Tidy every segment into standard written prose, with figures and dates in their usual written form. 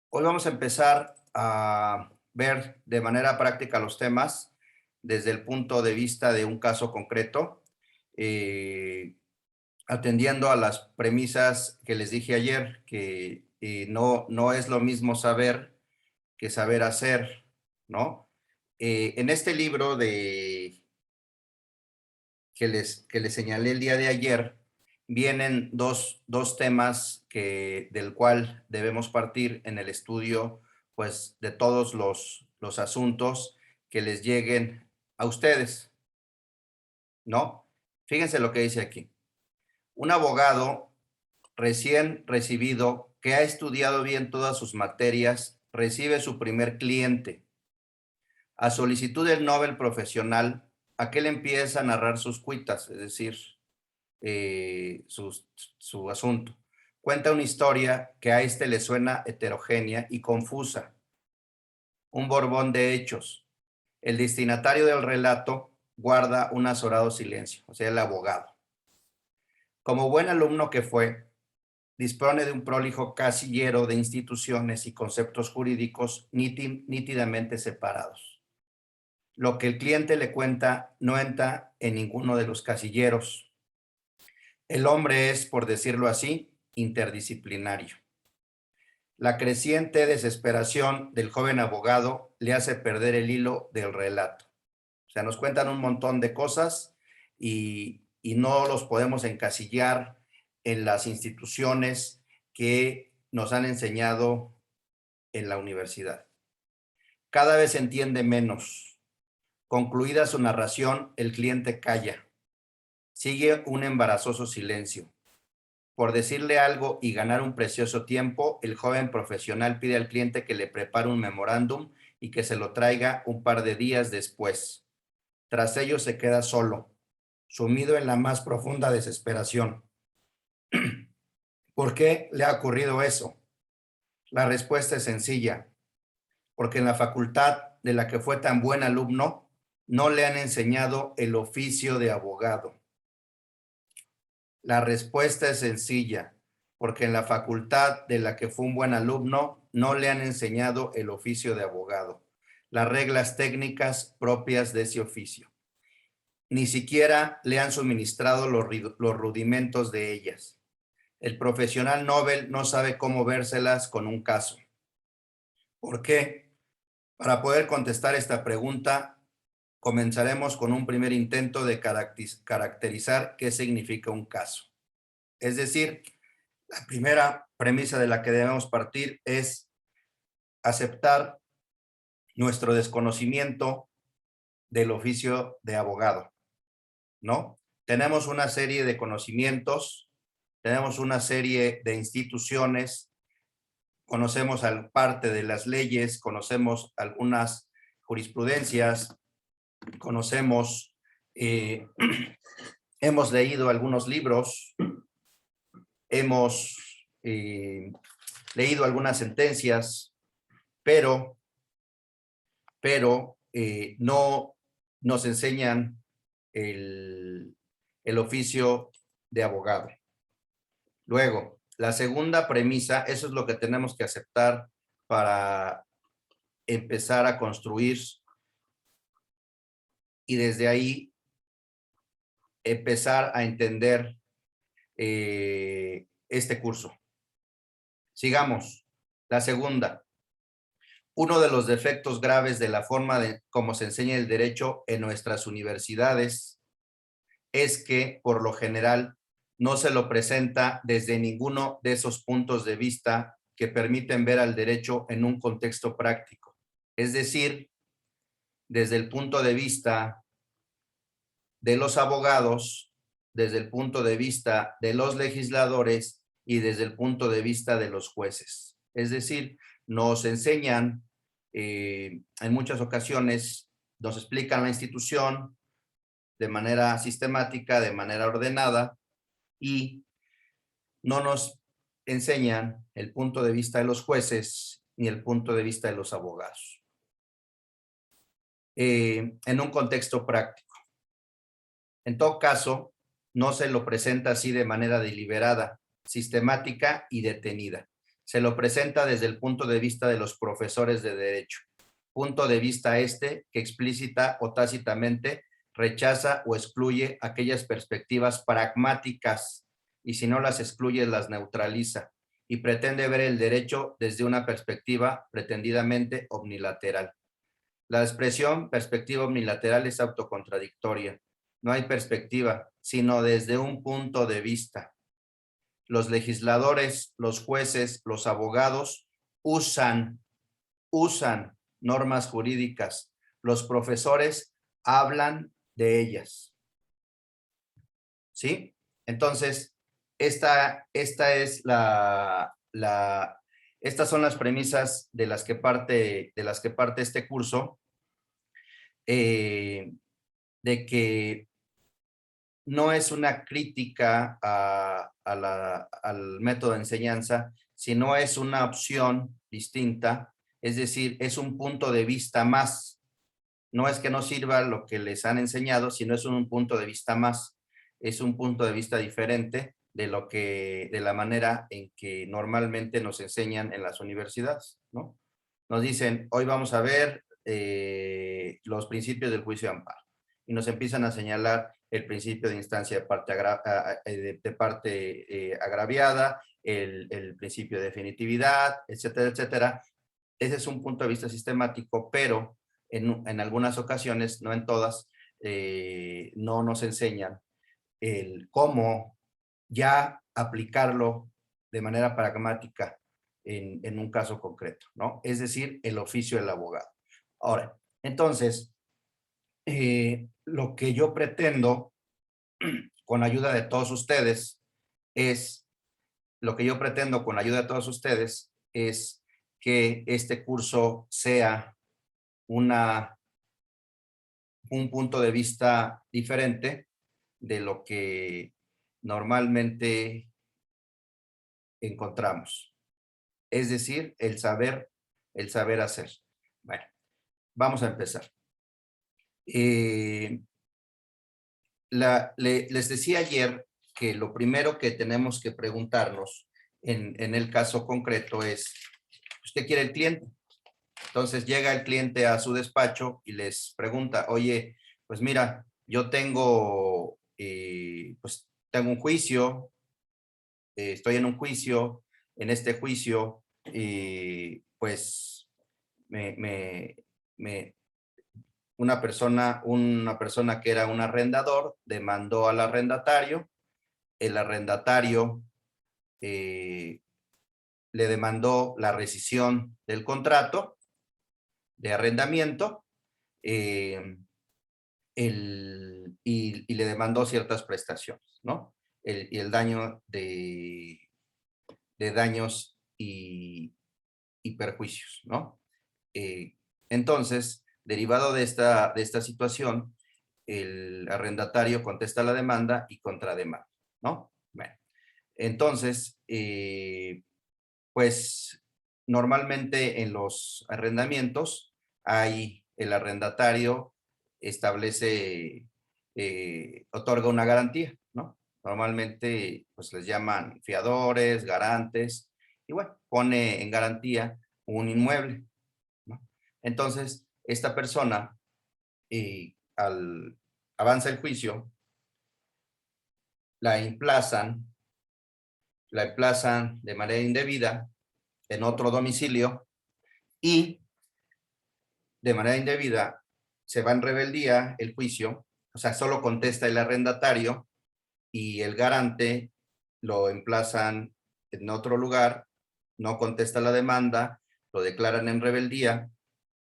Hoy vamos a empezar a ver de manera práctica los temas desde el punto de vista de un caso concreto, atendiendo a las premisas que les dije ayer, que no es lo mismo saber que saber hacer, ¿no? En este libro que les señalé el día de ayer, vienen dos temas del cual debemos partir en el estudio, pues, de todos los asuntos que les lleguen a ustedes, ¿no? Fíjense lo que dice aquí. Un abogado recién recibido que ha estudiado bien todas sus materias recibe su primer cliente. A solicitud del Nobel profesional, aquel empieza a narrar sus cuitas, es decir, su asunto. Cuenta una historia que a este le suena heterogénea y confusa. Un borbón de hechos. El destinatario del relato guarda un azorado silencio, o sea, el abogado. Como buen alumno que fue, dispone de un prolijo casillero de instituciones y conceptos jurídicos nítidamente separados. Lo que el cliente le cuenta no entra en ninguno de los casilleros. El hombre es, por decirlo así, interdisciplinario. La creciente desesperación del joven abogado le hace perder el hilo del relato. O sea, nos cuentan un montón de cosas y no los podemos encasillar en las instituciones que nos han enseñado en la universidad. Cada vez se entiende menos. Concluida su narración, el cliente calla. Sigue un embarazoso silencio. Por decirle algo y ganar un precioso tiempo, el joven profesional pide al cliente que le prepare un memorándum y que se lo traiga un par de días después. Tras ello se queda solo, sumido en la más profunda desesperación. ¿Por qué le ha ocurrido eso? La respuesta es sencilla. Porque en la facultad de la que fue tan buen alumno, no le han enseñado el oficio de abogado. La respuesta es sencilla, porque en la facultad de la que fue un buen alumno no le han enseñado el oficio de abogado, las reglas técnicas propias de ese oficio. Ni siquiera le han suministrado los rudimentos de ellas. El profesional Nobel no sabe cómo vérselas con un caso. ¿Por qué? Para poder contestar esta pregunta, comenzaremos con un primer intento de caracterizar qué significa un caso. Es decir, la primera premisa de la que debemos partir es aceptar nuestro desconocimiento del oficio de abogado, ¿no? Tenemos una serie de conocimientos, tenemos una serie de instituciones, conocemos parte de las leyes, conocemos algunas jurisprudencias, conocemos, hemos leído algunos libros, hemos leído algunas sentencias, pero no nos enseñan el oficio de abogado. Luego, la segunda premisa, eso es lo que tenemos que aceptar para empezar a construir y desde ahí empezar a entender este curso. Sigamos. La segunda. Uno de los defectos graves de la forma de cómo se enseña el derecho en nuestras universidades es que, por lo general, no se lo presenta desde ninguno de esos puntos de vista que permiten ver al derecho en un contexto práctico. Es decir, desde el punto de vista de los abogados, desde el punto de vista de los legisladores y desde el punto de vista de los jueces. Es decir, nos enseñan en muchas ocasiones, nos explican la institución de manera sistemática, de manera ordenada y no nos enseñan el punto de vista de los jueces ni el punto de vista de los abogados. En un contexto práctico. En todo caso, no se lo presenta así de manera deliberada, sistemática y detenida. Se lo presenta desde el punto de vista de los profesores de derecho. Punto de vista este que explícita o tácitamente rechaza o excluye aquellas perspectivas pragmáticas y si no las excluye, las neutraliza y pretende ver el derecho desde una perspectiva pretendidamente omnilateral. La expresión perspectiva omnilateral es autocontradictoria. No hay perspectiva, sino desde un punto de vista. Los legisladores, los jueces, los abogados usan normas jurídicas. Los profesores hablan de ellas. ¿Sí? Entonces, esta es estas son las premisas de las que parte este curso, de que no es una crítica al método de enseñanza, sino es una opción distinta, es decir, es un punto de vista más. No es que no sirva lo que les han enseñado, sino es un punto de vista más, es un punto de vista diferente de la manera en que normalmente nos enseñan en las universidades, ¿no? Nos dicen, hoy vamos a ver los principios del juicio de amparo y nos empiezan a señalar el principio de instancia de parte agraviada, el principio de definitividad, etcétera, etcétera. Ese es un punto de vista sistemático, pero en algunas ocasiones, no en todas, no nos enseñan el cómo ya aplicarlo de manera pragmática en un caso concreto, ¿no? Es decir, el oficio del abogado. Ahora, entonces, lo que yo pretendo con ayuda de todos ustedes es, que este curso sea un punto de vista diferente de lo que normalmente encontramos. Es decir, el saber hacer. Bueno, vamos a empezar. Les decía ayer que lo primero que tenemos que preguntarnos en el caso concreto es, ¿usted quiere el cliente? Entonces llega el cliente a su despacho y les pregunta, oye, pues mira, yo tengo un juicio, estoy en un juicio, en este juicio, pues me, me, me, una persona que era un arrendador demandó al arrendatario, el arrendatario le demandó la rescisión del contrato de arrendamiento y le demandó ciertas prestaciones, ¿no? El daño de daños y perjuicios, ¿no? Entonces, derivado de esta situación, el arrendatario contesta la demanda y contrademanda, ¿no? Bueno, entonces, pues normalmente en los arrendamientos hay el arrendatario establece, otorga una garantía, ¿no? Normalmente pues les llaman fiadores, garantes, y bueno, pone en garantía un inmueble, ¿no? Entonces, esta persona, al avanza el juicio, la emplazan de manera indebida en otro domicilio y de manera indebida se va en rebeldía el juicio, o sea, solo contesta el arrendatario y el garante lo emplazan en otro lugar, no contesta la demanda, lo declaran en rebeldía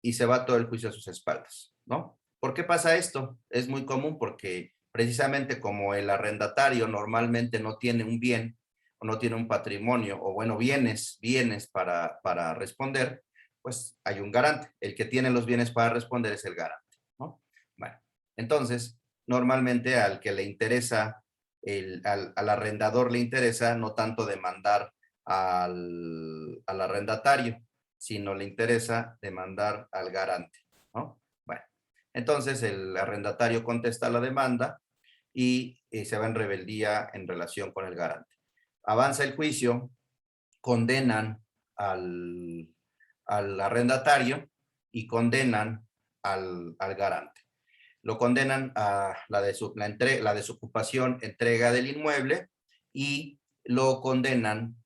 y se va todo el juicio a sus espaldas, ¿no? ¿Por qué pasa esto? Es muy común porque precisamente como el arrendatario normalmente no tiene un bien o no tiene un patrimonio o bueno, bienes para responder, pues hay un garante. El que tiene los bienes para responder es el garante, ¿no? Bueno, entonces, normalmente al que le interesa, al arrendador le interesa no tanto demandar al arrendatario, sino le interesa demandar al garante, ¿no? Bueno, entonces el arrendatario contesta la demanda, y se va en rebeldía en relación con el garante. Avanza el juicio, condenan al arrendatario y condenan al garante. Lo condenan a la desocupación, entrega del inmueble, y lo condenan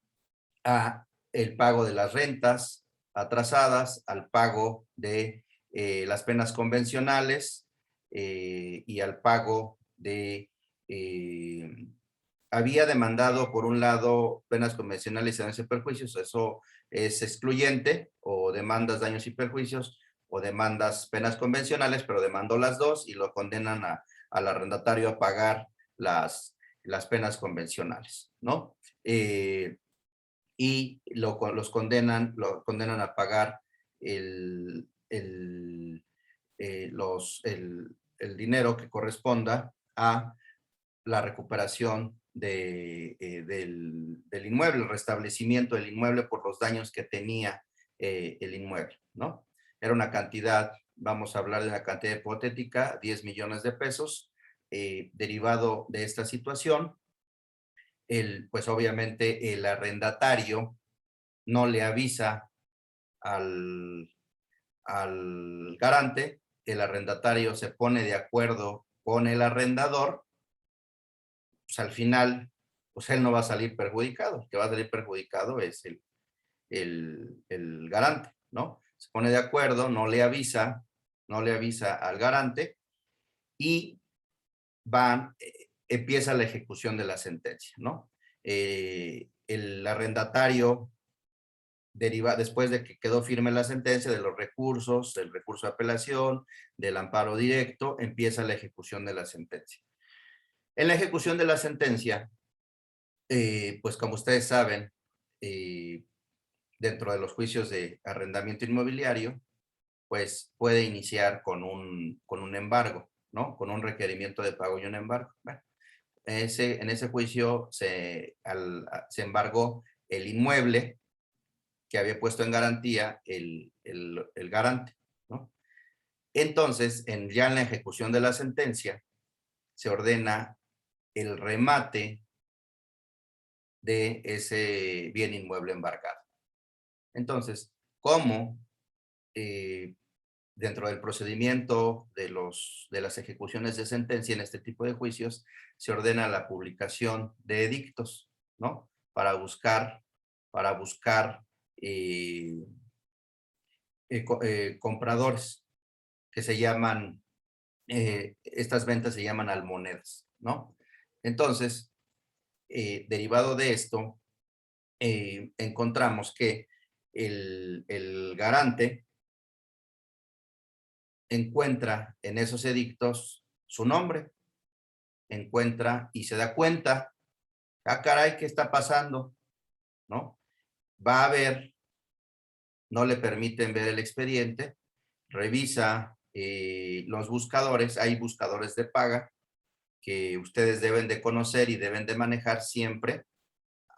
a el pago de las rentas atrasadas, al pago de las penas convencionales y al pago de... había demandado, por un lado, penas convencionales y daños y perjuicios, eso es excluyente, o demandas daños y perjuicios, o demandas penas convencionales, pero demandó las dos y lo condenan al arrendatario a pagar las penas convencionales, ¿no? Y lo condenan a pagar el, el, el dinero que corresponda a la recuperación del inmueble, el restablecimiento del inmueble por los daños que tenía el inmueble, ¿no? Era una cantidad, vamos a hablar de una cantidad hipotética, 10 millones de pesos, derivado de esta situación. Pues obviamente el arrendatario no le avisa al, al garante, el arrendatario se pone de acuerdo con el arrendador, pues al final, pues él no va a salir perjudicado, el que va a salir perjudicado es el garante, ¿no? Se pone de acuerdo, no le avisa al garante y empieza la ejecución de la sentencia, ¿no? El arrendatario después de que quedó firme la sentencia, de los recursos, del recurso de apelación, del amparo directo, empieza la ejecución de la sentencia. En la ejecución de la sentencia, pues como ustedes saben, dentro de los juicios de arrendamiento inmobiliario, pues puede iniciar con un embargo, ¿no? Con un requerimiento de pago y un embargo. Bueno, en ese juicio se embargó el inmueble que había puesto en garantía el garante, ¿no? Entonces, ya en la ejecución de la sentencia, se ordena el remate de ese bien inmueble embargado. Entonces, ¿cómo dentro del procedimiento de las ejecuciones de sentencia en este tipo de juicios se ordena la publicación de edictos, ¿no? Para buscar eh, compradores que se llaman, estas ventas se llaman almonedas, ¿no? Entonces, derivado de esto, encontramos que el garante encuentra en esos edictos su nombre, encuentra y se da cuenta, ah, caray, ¿qué está pasando? ¿No? Va a ver, no le permiten ver el expediente, revisa los buscadores, hay buscadores de paga que ustedes deben de conocer y deben de manejar siempre.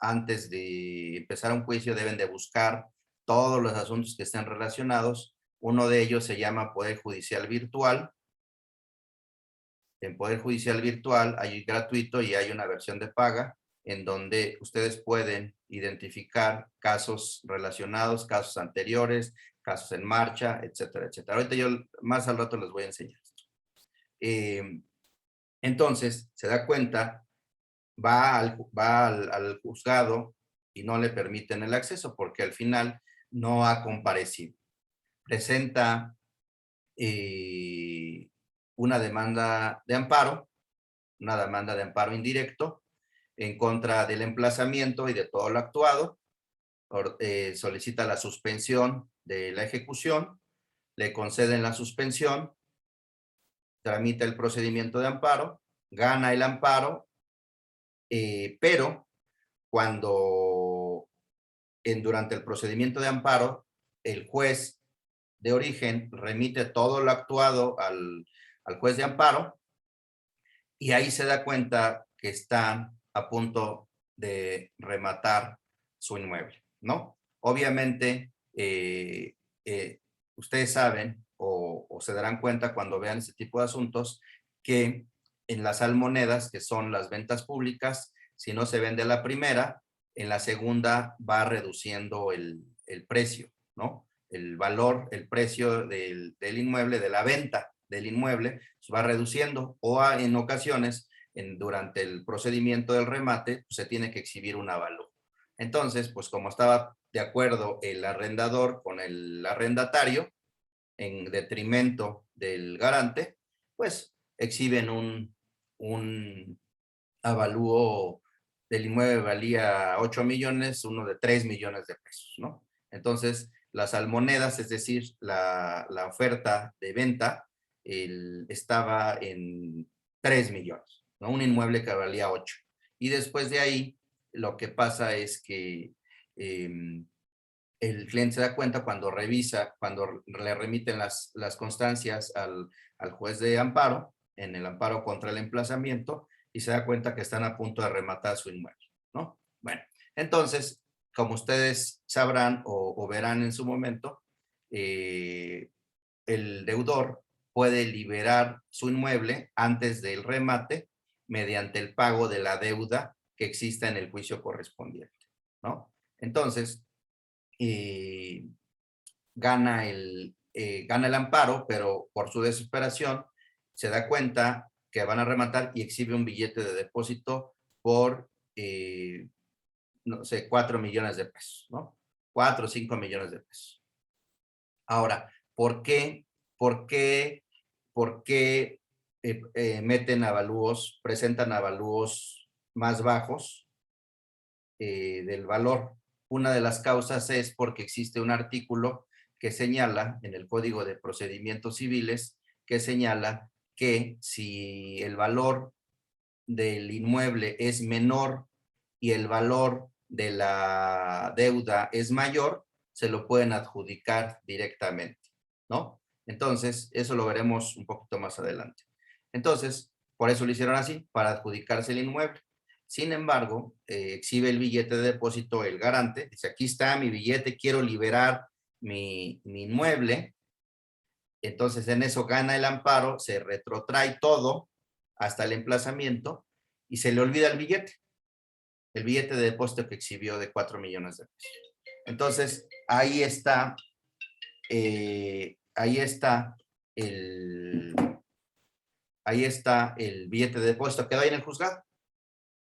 Antes de empezar un juicio deben de buscar todos los asuntos que estén relacionados. Uno de ellos se llama Poder Judicial Virtual. En Poder Judicial Virtual hay gratuito y hay una versión de paga en donde ustedes pueden identificar casos relacionados, casos anteriores, casos en marcha, etcétera, etcétera. Ahorita yo más al rato les voy a enseñar esto. Entonces, se da cuenta, va al juzgado y no le permiten el acceso porque al final no ha comparecido. Presenta una demanda de amparo, una demanda de amparo indirecto en contra del emplazamiento y de todo lo actuado. Solicita la suspensión de la ejecución, le conceden la suspensión, tramita el procedimiento de amparo, gana el amparo, pero cuando durante el procedimiento de amparo el juez de origen remite todo lo actuado al juez de amparo y ahí se da cuenta que está a punto de rematar su inmueble, ¿no? Obviamente, ustedes saben o se darán cuenta cuando vean este tipo de asuntos que en las almonedas, que son las ventas públicas, si no se vende la primera, en la segunda va reduciendo el precio, ¿no? El valor, el precio del inmueble, de la venta del inmueble, se va reduciendo, o en ocasiones, durante el procedimiento del remate, pues, se tiene que exhibir un avalúo. Entonces, pues como estaba de acuerdo el arrendador con el arrendatario, en detrimento del garante, pues exhiben un avalúo del inmueble valía 8 millones, uno de 3 millones de pesos, ¿no? Entonces, las almonedas, es decir, la oferta de venta, estaba en 3 millones, ¿no? Un inmueble que valía 8. Y después de ahí, lo que pasa es que el cliente se da cuenta cuando revisa, cuando le remiten las constancias al juez de amparo, en el amparo contra el emplazamiento, y se da cuenta que están a punto de rematar su inmueble, ¿no? Bueno, entonces, como ustedes sabrán o verán en su momento, el deudor puede liberar su inmueble antes del remate mediante el pago de la deuda que exista en el juicio correspondiente, ¿no? Entonces, gana el amparo, pero por su desesperación se da cuenta que van a rematar y exhibe un billete de depósito por, no sé, 4 millones de pesos, ¿no? 4 o 5 millones de pesos. Ahora, ¿por qué? ¿Por qué? ¿Por qué meten avalúos, presentan avalúos más bajos del valor? Una de las causas es porque existe un artículo que señala en el Código de Procedimientos Civiles, que señala que si el valor del inmueble es menor y el valor de la deuda es mayor, se lo pueden adjudicar directamente, ¿no? Entonces, eso lo veremos un poquito más adelante. Entonces, por eso lo hicieron así, para adjudicarse el inmueble. Sin embargo, exhibe el billete de depósito el garante, dice, aquí está mi billete, quiero liberar mi inmueble. Entonces, en eso gana el amparo, se retrotrae todo hasta el emplazamiento y se le olvida el billete de depósito que exhibió de 4 millones de pesos. Entonces, ahí está el billete de depósito, quedó ahí en el juzgado,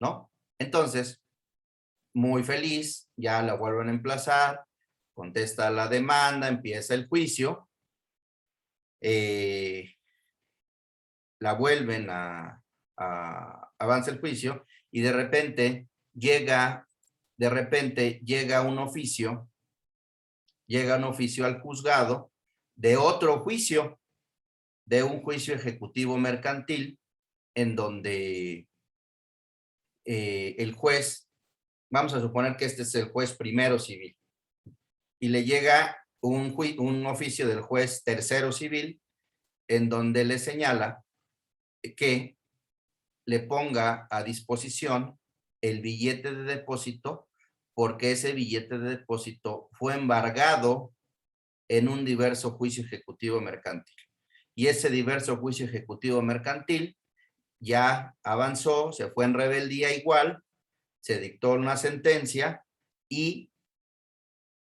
¿no? Entonces, muy feliz, ya la vuelven a emplazar, contesta la demanda, empieza el juicio, la vuelven avanza el juicio y de repente llega un oficio, al juzgado de otro juicio, de un juicio ejecutivo mercantil, en donde el juez, vamos a suponer que este es el juez primero civil, y le llega un oficio del juez tercero civil, en donde le señala que le ponga a disposición el billete de depósito, porque ese billete de depósito fue embargado en un diverso juicio ejecutivo mercantil. Y ese diverso juicio ejecutivo mercantil ya avanzó, se fue en rebeldía igual, se dictó una sentencia y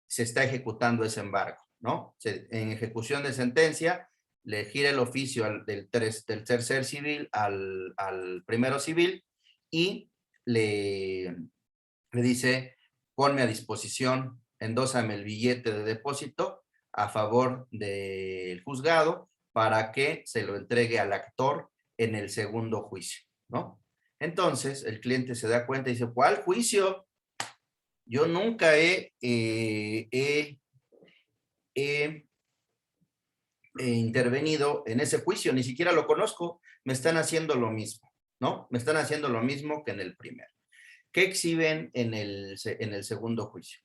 se está ejecutando ese embargo, ¿no? En ejecución de sentencia, le gira el oficio del tercer civil al primero civil y le dice, ponme a disposición, endósame el billete de depósito a favor del juzgado para que se lo entregue al actor en el segundo juicio, ¿no? Entonces, el cliente se da cuenta y dice, ¿cuál juicio? Yo nunca he intervenido en ese juicio, ni siquiera lo conozco, me están haciendo lo mismo, ¿no? Me están haciendo lo mismo que en el primero. ¿Qué exhiben en el segundo juicio?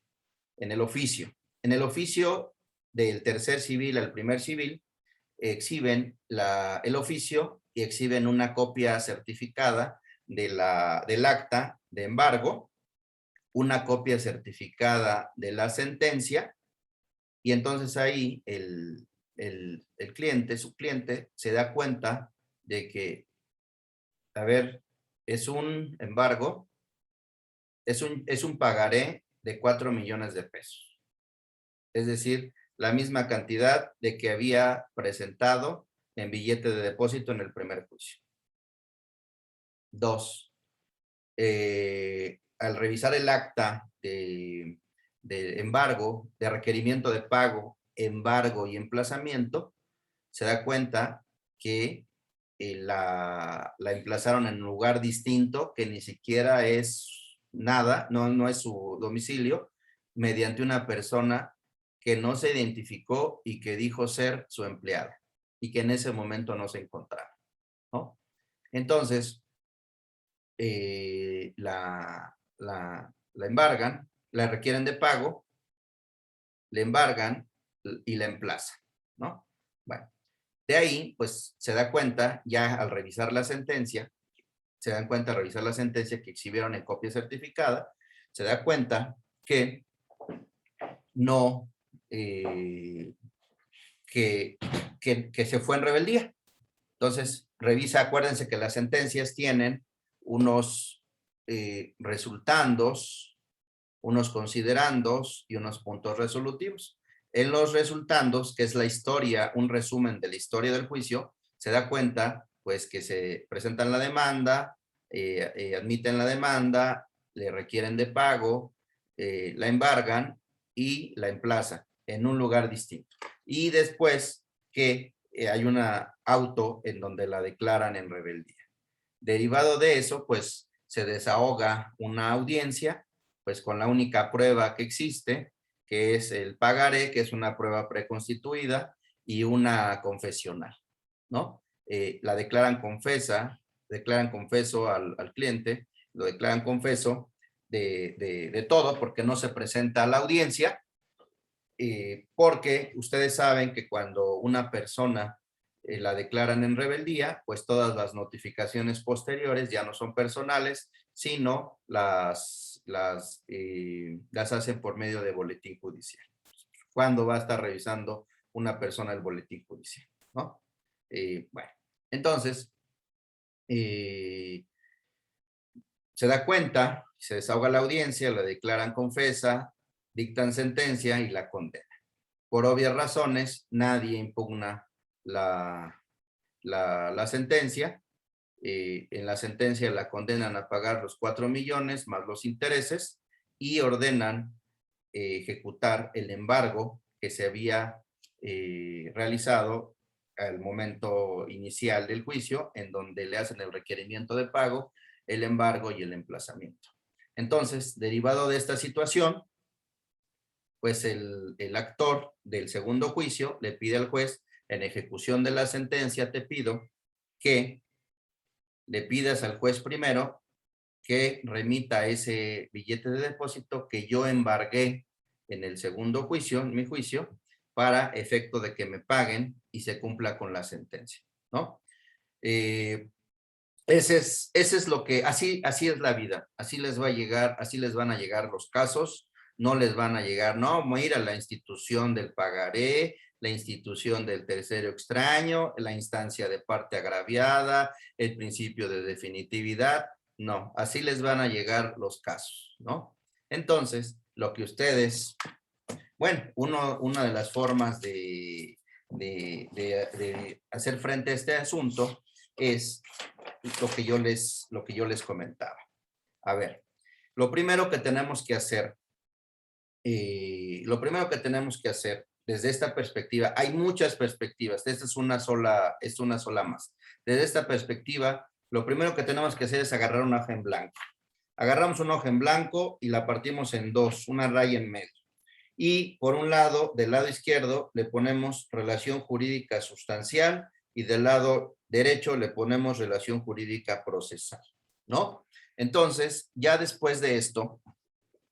En el oficio. En el oficio del tercer civil al primer civil, exhiben el oficio y exhiben una copia certificada del acta de embargo, una copia certificada de la sentencia, y entonces ahí el cliente, su cliente, se da cuenta de que a ver, es un embargo, es un pagaré de 4 millones de pesos. Es decir, la misma cantidad de que había presentado en billete de depósito en el primer juicio. 2. Al revisar el acta de embargo, de requerimiento de pago, embargo y emplazamiento, se da cuenta que la emplazaron en un lugar distinto, que ni siquiera es nada, no es su domicilio, mediante una persona que no se identificó y que dijo ser su empleado y que en ese momento no se encontraba, ¿no? Entonces, la embargan, la requieren de pago, le embargan y la emplazan, ¿no? Bueno, de ahí, pues se da cuenta, ya al revisar la sentencia, se dan cuenta al revisar la sentencia que exhibieron en copia certificada, se da cuenta que no, que se fue en rebeldía. Entonces, revisa, acuérdense que las sentencias tienen unos resultandos, unos considerandos y unos puntos resolutivos. En los resultandos, que es la historia, un resumen de la historia del juicio, se da cuenta, pues, que se presentan la demanda, admiten la demanda, le requieren de pago, la embargan y la emplazan en un lugar distinto. Y después que hay una auto en donde la declaran en rebeldía. Derivado de eso, pues, se desahoga una audiencia, pues, con la única prueba que existe, que es el pagaré, que es una prueba preconstituida, y una confesional, ¿no? La declaran confeso al cliente, lo declaran confeso de todo, porque no se presenta a la audiencia, porque ustedes saben que cuando una persona la declaran en rebeldía, pues todas las notificaciones posteriores ya no son personales, sino las hacen por medio de boletín judicial. ¿Cuándo va a estar revisando una persona el boletín judicial? ¿No? Bueno, entonces, se da cuenta, se desahoga la audiencia, la declaran confesa, dictan sentencia y la condenan. Por obvias razones, nadie impugna la sentencia. En la sentencia la condenan a pagar los 4 millones más los intereses y ordenan ejecutar el embargo que se había realizado al momento inicial del juicio, en donde le hacen el requerimiento de pago, el embargo y el emplazamiento. Entonces, derivado de esta situación, pues el actor del segundo juicio le pide al juez, en ejecución de la sentencia, te pido que le pidas al juez primero que remita ese billete de depósito que yo embargué en el segundo juicio, en mi juicio, para efecto de que me paguen y se cumpla con la sentencia, ¿no? Ese es lo que, así es la vida, así les va a llegar, así les van a llegar los casos, no les van a llegar, no, mira, la institución del pagaré, la institución del tercero extraño, la instancia de parte agraviada, el principio de definitividad, no, así les van a llegar los casos, ¿no? Entonces, lo que ustedes, bueno, una de las formas de hacer frente a este asunto es lo que yo les comentaba. A ver, lo primero que tenemos que hacer, desde esta perspectiva, hay muchas perspectivas, esta es una sola más. Desde esta perspectiva, lo primero que tenemos que hacer es agarrar una hoja en blanco. Agarramos una hoja en blanco y la partimos en dos, una raya en medio. Y por un lado, del lado izquierdo, le ponemos relación jurídica sustancial y del lado derecho le ponemos relación jurídica procesal, ¿no? Entonces, ya después de esto,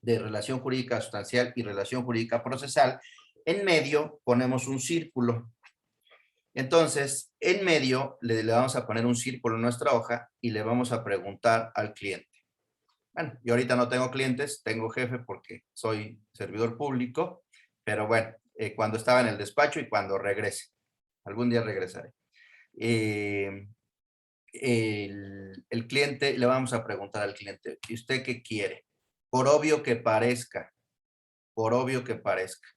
de relación jurídica sustancial y relación jurídica procesal, en medio ponemos un círculo. Entonces, en medio le vamos a poner un círculo en nuestra hoja y le vamos a preguntar al cliente. Bueno, yo ahorita no tengo clientes, tengo jefe porque soy servidor público, pero bueno, cuando estaba en el despacho y cuando regrese, algún día regresaré. el cliente, le vamos a preguntar al cliente, ¿y usted qué quiere? Por obvio que parezca, por obvio que parezca,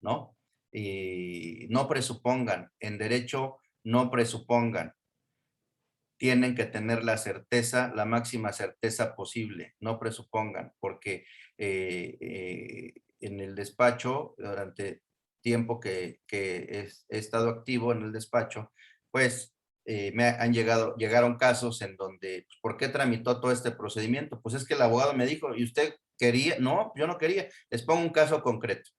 ¿no? Y no presupongan, en derecho no presupongan, tienen que tener la certeza, la máxima certeza posible, no presupongan, porque en el despacho, durante tiempo que he estado activo en el despacho, pues llegaron casos en donde, pues, ¿por qué tramitó todo este procedimiento? Pues es que el abogado me dijo, ¿y usted quería? No, yo no quería. Les pongo un caso concreto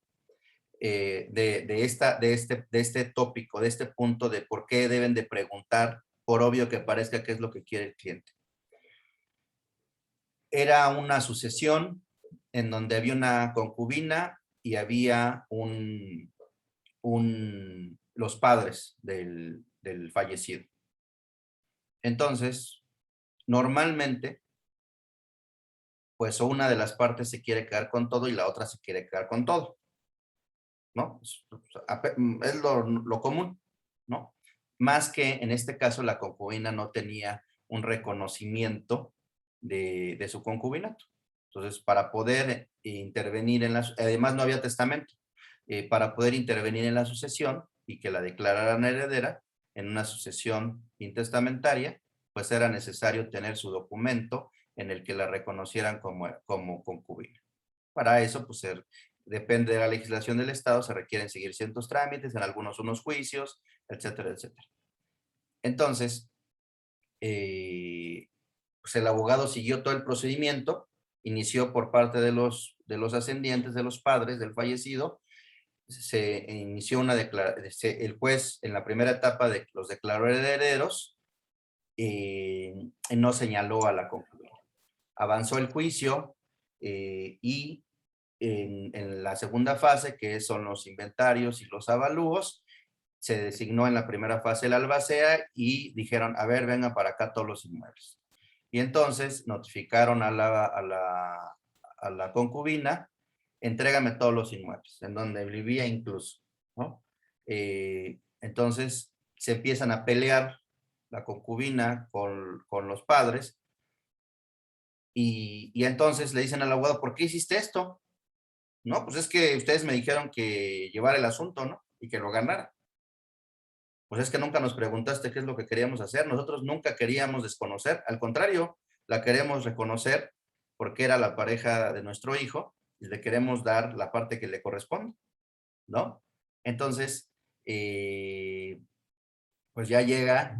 de este tópico, de este punto de por qué deben de preguntar, por obvio que parezca qué es lo que quiere el cliente. Era una sucesión en donde había una concubina y había los padres del fallecido. Entonces, normalmente, pues o una de las partes se quiere quedar con todo y la otra se quiere quedar con todo, ¿no? Es lo común, ¿no? Más que en este caso la concubina no tenía un reconocimiento de su concubinato. Entonces, para poder intervenir además no había testamento, para poder intervenir en la sucesión y que la declararan heredera en una sucesión intestamentaria, pues era necesario tener su documento en el que la reconocieran como concubina. Para eso, pues depende de la legislación del Estado, se requieren seguir ciertos trámites, en algunos unos juicios, etcétera, etcétera. Entonces, pues el abogado siguió todo el procedimiento, inició por parte de los ascendientes, de los padres del fallecido, se inició el juez en la primera etapa los declaró herederos y no señaló a la concubina. Avanzó el juicio y en la segunda fase, que son los inventarios y los avalúos, se designó en la primera fase el albacea y dijeron, a ver, vengan para acá todos los inmuebles. Y entonces notificaron a la concubina, entrégame todos los inmuebles, en donde vivía incluso, ¿no? Entonces se empiezan a pelear la concubina con los padres y entonces le dicen al abogado, ¿por qué hiciste esto? No, pues es que ustedes me dijeron que llevara el asunto, ¿no? Y que lo ganara. Pues es que nunca nos preguntaste qué es lo que queríamos hacer. Nosotros nunca queríamos desconocer. Al contrario, la queremos reconocer porque era la pareja de nuestro hijo y le queremos dar la parte que le corresponde, ¿no? Entonces, pues ya llega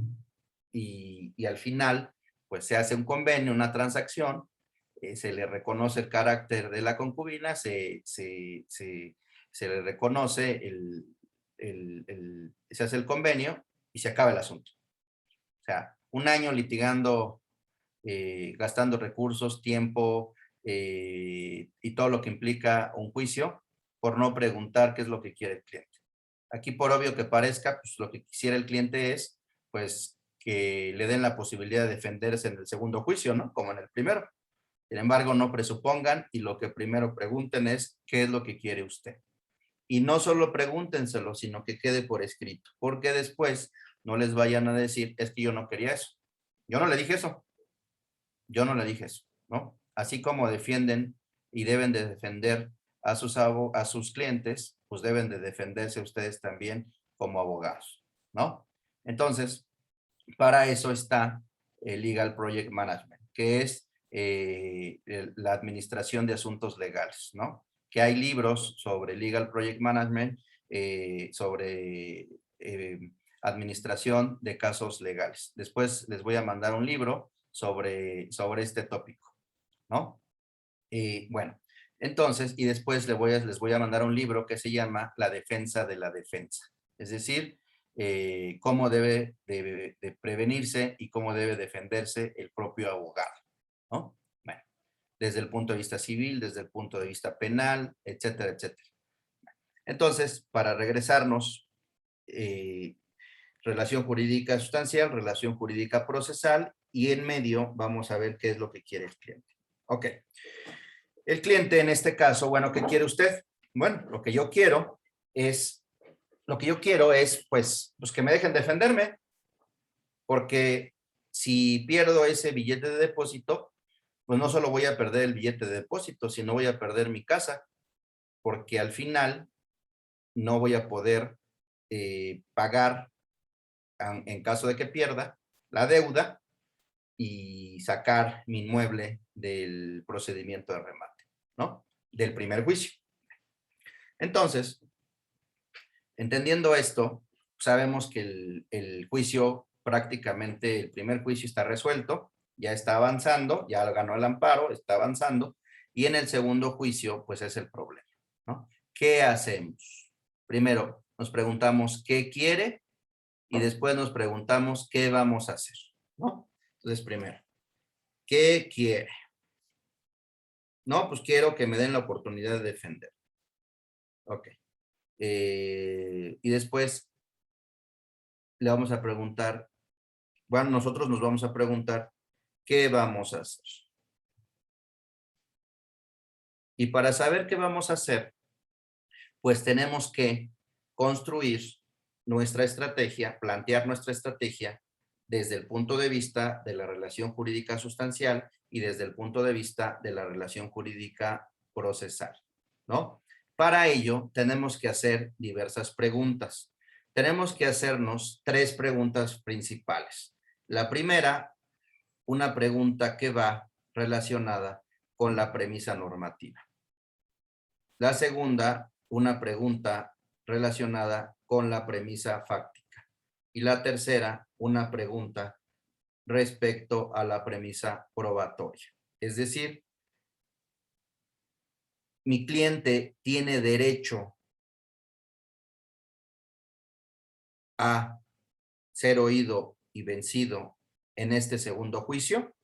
y al final, pues se hace un convenio, una transacción, se le reconoce el carácter de la concubina, se le reconoce se hace el convenio y se acaba el asunto. O sea, un año litigando, gastando recursos, tiempo y todo lo que implica un juicio por no preguntar qué es lo que quiere el cliente. Aquí, por obvio que parezca, pues lo que quisiera el cliente es, pues, que le den la posibilidad de defenderse en el segundo juicio, ¿no? Como en el primero. Sin embargo, no presupongan y lo que primero pregunten es, ¿qué es lo que quiere usted? Y no solo pregúntenselo, sino que quede por escrito, porque después no les vayan a decir, es que yo no quería eso. Yo no le dije eso. Yo no le dije eso, ¿no? Así como defienden y deben de defender a sus clientes, pues deben de defenderse ustedes también como abogados, ¿no? Entonces, para eso está el Legal Project Management, que es la administración de asuntos legales, ¿no? Que hay libros sobre Legal Project Management, sobre administración de casos legales. Después les voy a mandar un libro sobre este tópico, ¿no? Bueno, entonces, y después les voy a mandar un libro que se llama La defensa de la defensa. Es decir, cómo debe de prevenirse y cómo debe defenderse el propio abogado, ¿no? Bueno, desde el punto de vista civil, desde el punto de vista penal, etcétera, etcétera. Entonces, para regresarnos, relación jurídica sustancial, relación jurídica procesal y en medio vamos a ver qué es lo que quiere el cliente. Ok. El cliente en este caso, bueno, ¿qué quiere usted? Bueno, lo que yo quiero es, pues que me dejen defenderme, porque si pierdo ese billete de depósito, pues no solo voy a perder el billete de depósito, sino voy a perder mi casa, porque al final no voy a poder pagar en caso de que pierda la deuda y sacar mi inmueble del procedimiento de remate, ¿no? Del primer juicio. Entonces, entendiendo esto, sabemos que el juicio, prácticamente el primer juicio está resuelto, ya está avanzando, ya ganó el amparo, está avanzando, y en el segundo juicio, pues es el problema, ¿no? ¿Qué hacemos? Primero, nos preguntamos qué quiere y después nos preguntamos qué vamos a hacer, ¿no? Entonces, primero, ¿qué quiere? No, pues quiero que me den la oportunidad de defender. Ok. Y después le vamos a preguntar, bueno, nosotros nos vamos a preguntar, ¿qué vamos a hacer? Y para saber qué vamos a hacer, pues tenemos que construir nuestra estrategia, plantear nuestra estrategia desde el punto de vista de la relación jurídica sustancial y desde el punto de vista de la relación jurídica procesal, ¿no? Para ello, tenemos que hacer diversas preguntas. Tenemos que hacernos 3 preguntas principales. La primera, una pregunta que va relacionada con la premisa normativa. La segunda, una pregunta relacionada con la premisa fáctica. Y la tercera, una pregunta respecto a la premisa probatoria. Es decir, mi cliente tiene derecho a ser oído y vencido en este segundo juicio,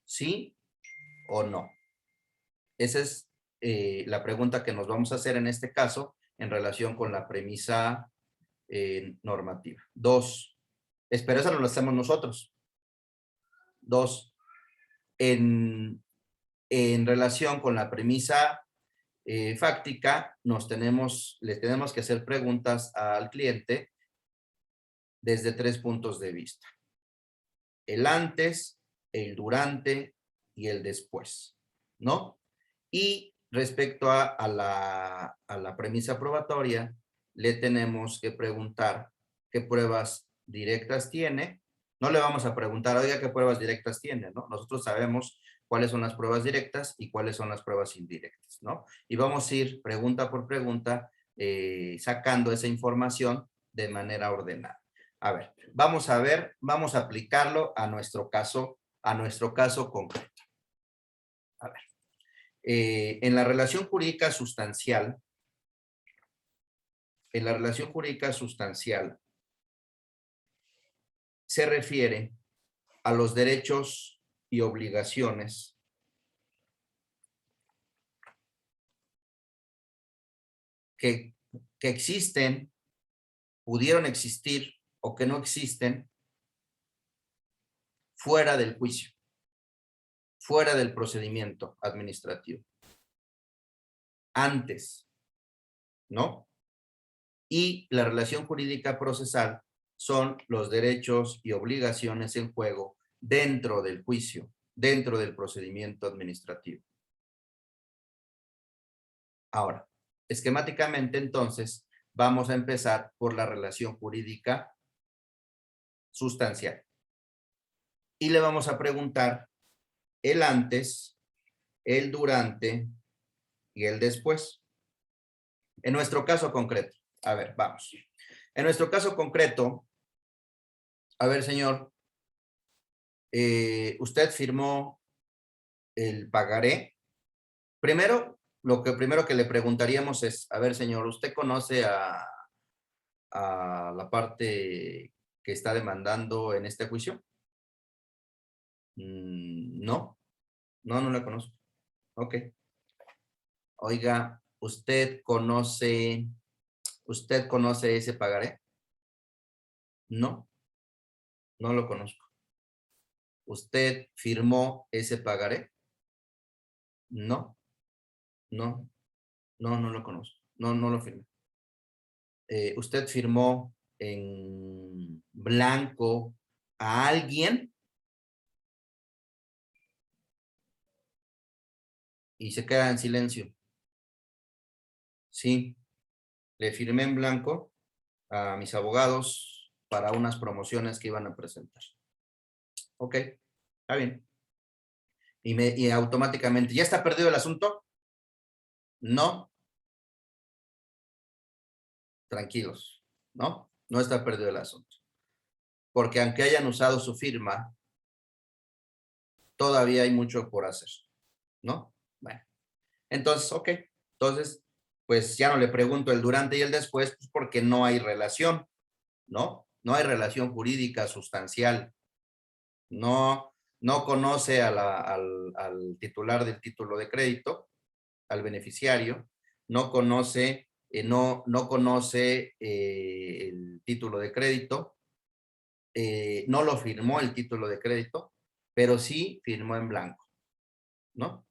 ¿sí o no? Esa es la pregunta que nos vamos a hacer en este caso en relación con la premisa normativa. 2, pero eso no lo hacemos nosotros. 2, en relación con la premisa fáctica, le tenemos que hacer preguntas al cliente desde 3 puntos de vista. El antes, el durante y el después, ¿no? Y respecto a la premisa probatoria, le tenemos que preguntar qué pruebas directas tiene. No le vamos a preguntar, oiga, ¿qué pruebas directas tiene? ¿No? Nosotros sabemos cuáles son las pruebas directas y cuáles son las pruebas indirectas, ¿no? Y vamos a ir pregunta por pregunta sacando esa información de manera ordenada. A ver, vamos a aplicarlo a nuestro caso concreto. A ver, en la relación jurídica sustancial, se refiere a los derechos y obligaciones que existen, pudieron existir o que no existen fuera del juicio, fuera del procedimiento administrativo, antes, ¿no? Y la relación jurídica procesal son los derechos y obligaciones en juego dentro del juicio, dentro del procedimiento administrativo. Ahora, esquemáticamente, entonces, vamos a empezar por la relación jurídica sustancial. Y le vamos a preguntar el antes, el durante y el después. En nuestro caso concreto, a ver, vamos. En nuestro caso concreto, a ver, señor, usted firmó el pagaré. Primero, lo primero que le preguntaríamos es, a ver, señor, ¿usted conoce a la parte que está demandando en este juicio? No, no la conozco. Ok. Oiga, ¿usted conoce ese pagaré? No, no lo conozco. ¿Usted firmó ese pagaré? No, no, no lo conozco. No lo firmé. ¿Usted firmó en blanco a alguien y se queda en silencio. Sí, le firmé en blanco a mis abogados para unas promociones que iban a presentar. Ok, está bien. Y automáticamente, ¿ya está perdido el asunto? No, tranquilos, ¿no? No está perdido el asunto. Porque aunque hayan usado su firma, todavía hay mucho por hacer, ¿no? Bueno, entonces, ok. Entonces, pues ya no le pregunto el durante y el después, pues porque no hay relación, ¿no? No hay relación jurídica sustancial. No, no conoce al titular del título de crédito, al beneficiario, no conoce, no conoce el título de crédito, no lo firmó el título de crédito, pero sí firmó en blanco, ¿no?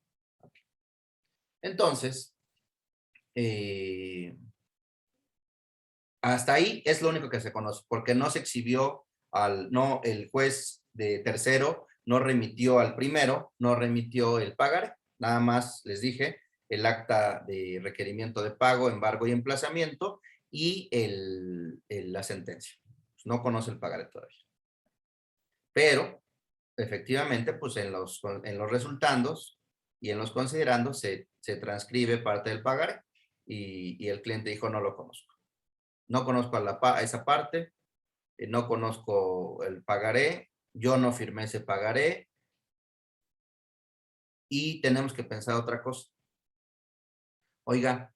Entonces, hasta ahí es lo único que se conoce, porque no se exhibió no, el juez de tercero no remitió al primero, no remitió el pagaré, nada más les dije el acta de requerimiento de pago, embargo y emplazamiento y la sentencia. No conoce el pagaré todavía. Pero, efectivamente, pues en los resultandos y en los considerandos se transcribe parte del pagaré y el cliente dijo no lo conozco. No conozco a esa parte, no conozco el pagaré, yo no firmé ese pagaré y tenemos que pensar otra cosa. Oiga,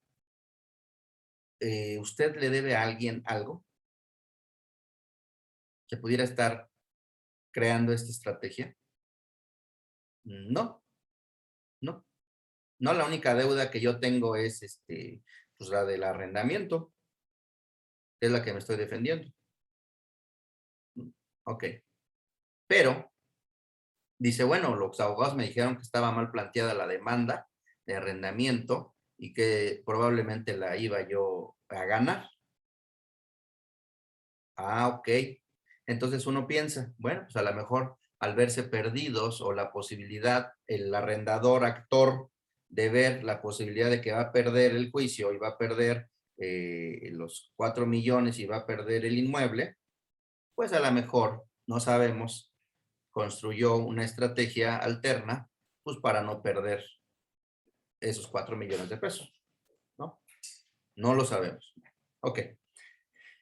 ¿usted le debe a alguien algo que pudiera estar creando esta estrategia? No, no, no. La única deuda que yo tengo es pues la del arrendamiento, que es la que me estoy defendiendo. Ok, pero dice, bueno, los abogados me dijeron que estaba mal planteada la demanda de arrendamiento y que probablemente la iba yo a ganar. Ah, ok. Entonces uno piensa, bueno, pues a lo mejor al verse perdidos o la posibilidad, el arrendador actor de ver la posibilidad de que va a perder el juicio y va a perder los 4 millones y va a perder el inmueble, pues a lo mejor, no sabemos, construyó una estrategia alterna, pues para no perder esos 4 millones de pesos, ¿no? No lo sabemos. Ok.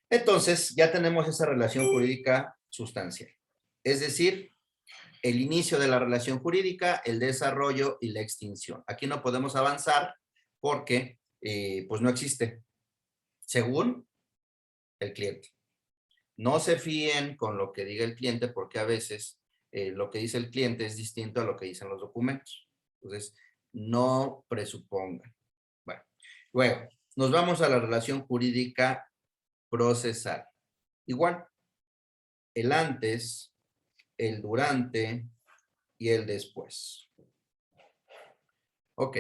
Entonces, ya tenemos esa relación jurídica sustancial. Es decir, el inicio de la relación jurídica, el desarrollo y la extinción. Aquí no podemos avanzar porque, pues no existe, según el cliente. No se fíen con lo que diga el cliente porque a veces lo que dice el cliente es distinto a lo que dicen los documentos. Entonces, no presupongan. Bueno, luego, nos vamos a la relación jurídica procesal. Igual, el antes, el durante y el después. Ok,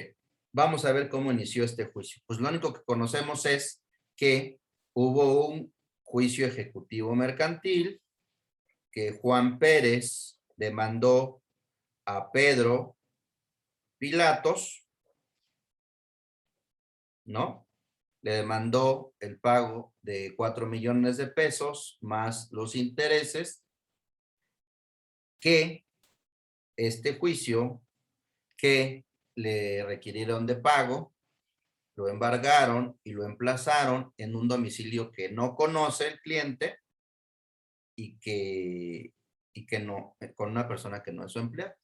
vamos a ver cómo inició este juicio. Pues lo único que conocemos es que hubo un juicio ejecutivo mercantil, que Juan Pérez demandó a Pedro Pilatos, ¿no? Le demandó el pago de 4 millones de pesos más los intereses, que este juicio que le requirieron de pago, lo embargaron y lo emplazaron en un domicilio que no conoce el cliente y que no, con una persona que no es su empleado,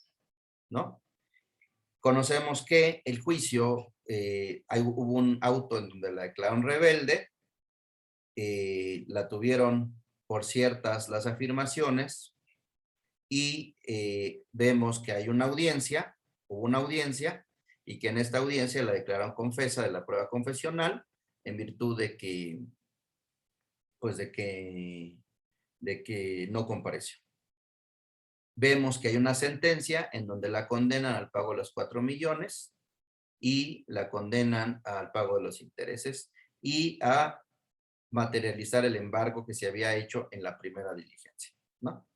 ¿no? Conocemos que el juicio, hubo un auto en donde la declararon rebelde, la tuvieron por ciertas las afirmaciones y vemos que hay una audiencia, hubo una audiencia y que en esta audiencia la declararon confesa de la prueba confesional en virtud de que, pues de que no compareció. Vemos que hay una sentencia en donde la condenan al pago de los 4 millones y la condenan al pago de los intereses y a materializar el embargo que se había hecho en la primera diligencia, ¿no?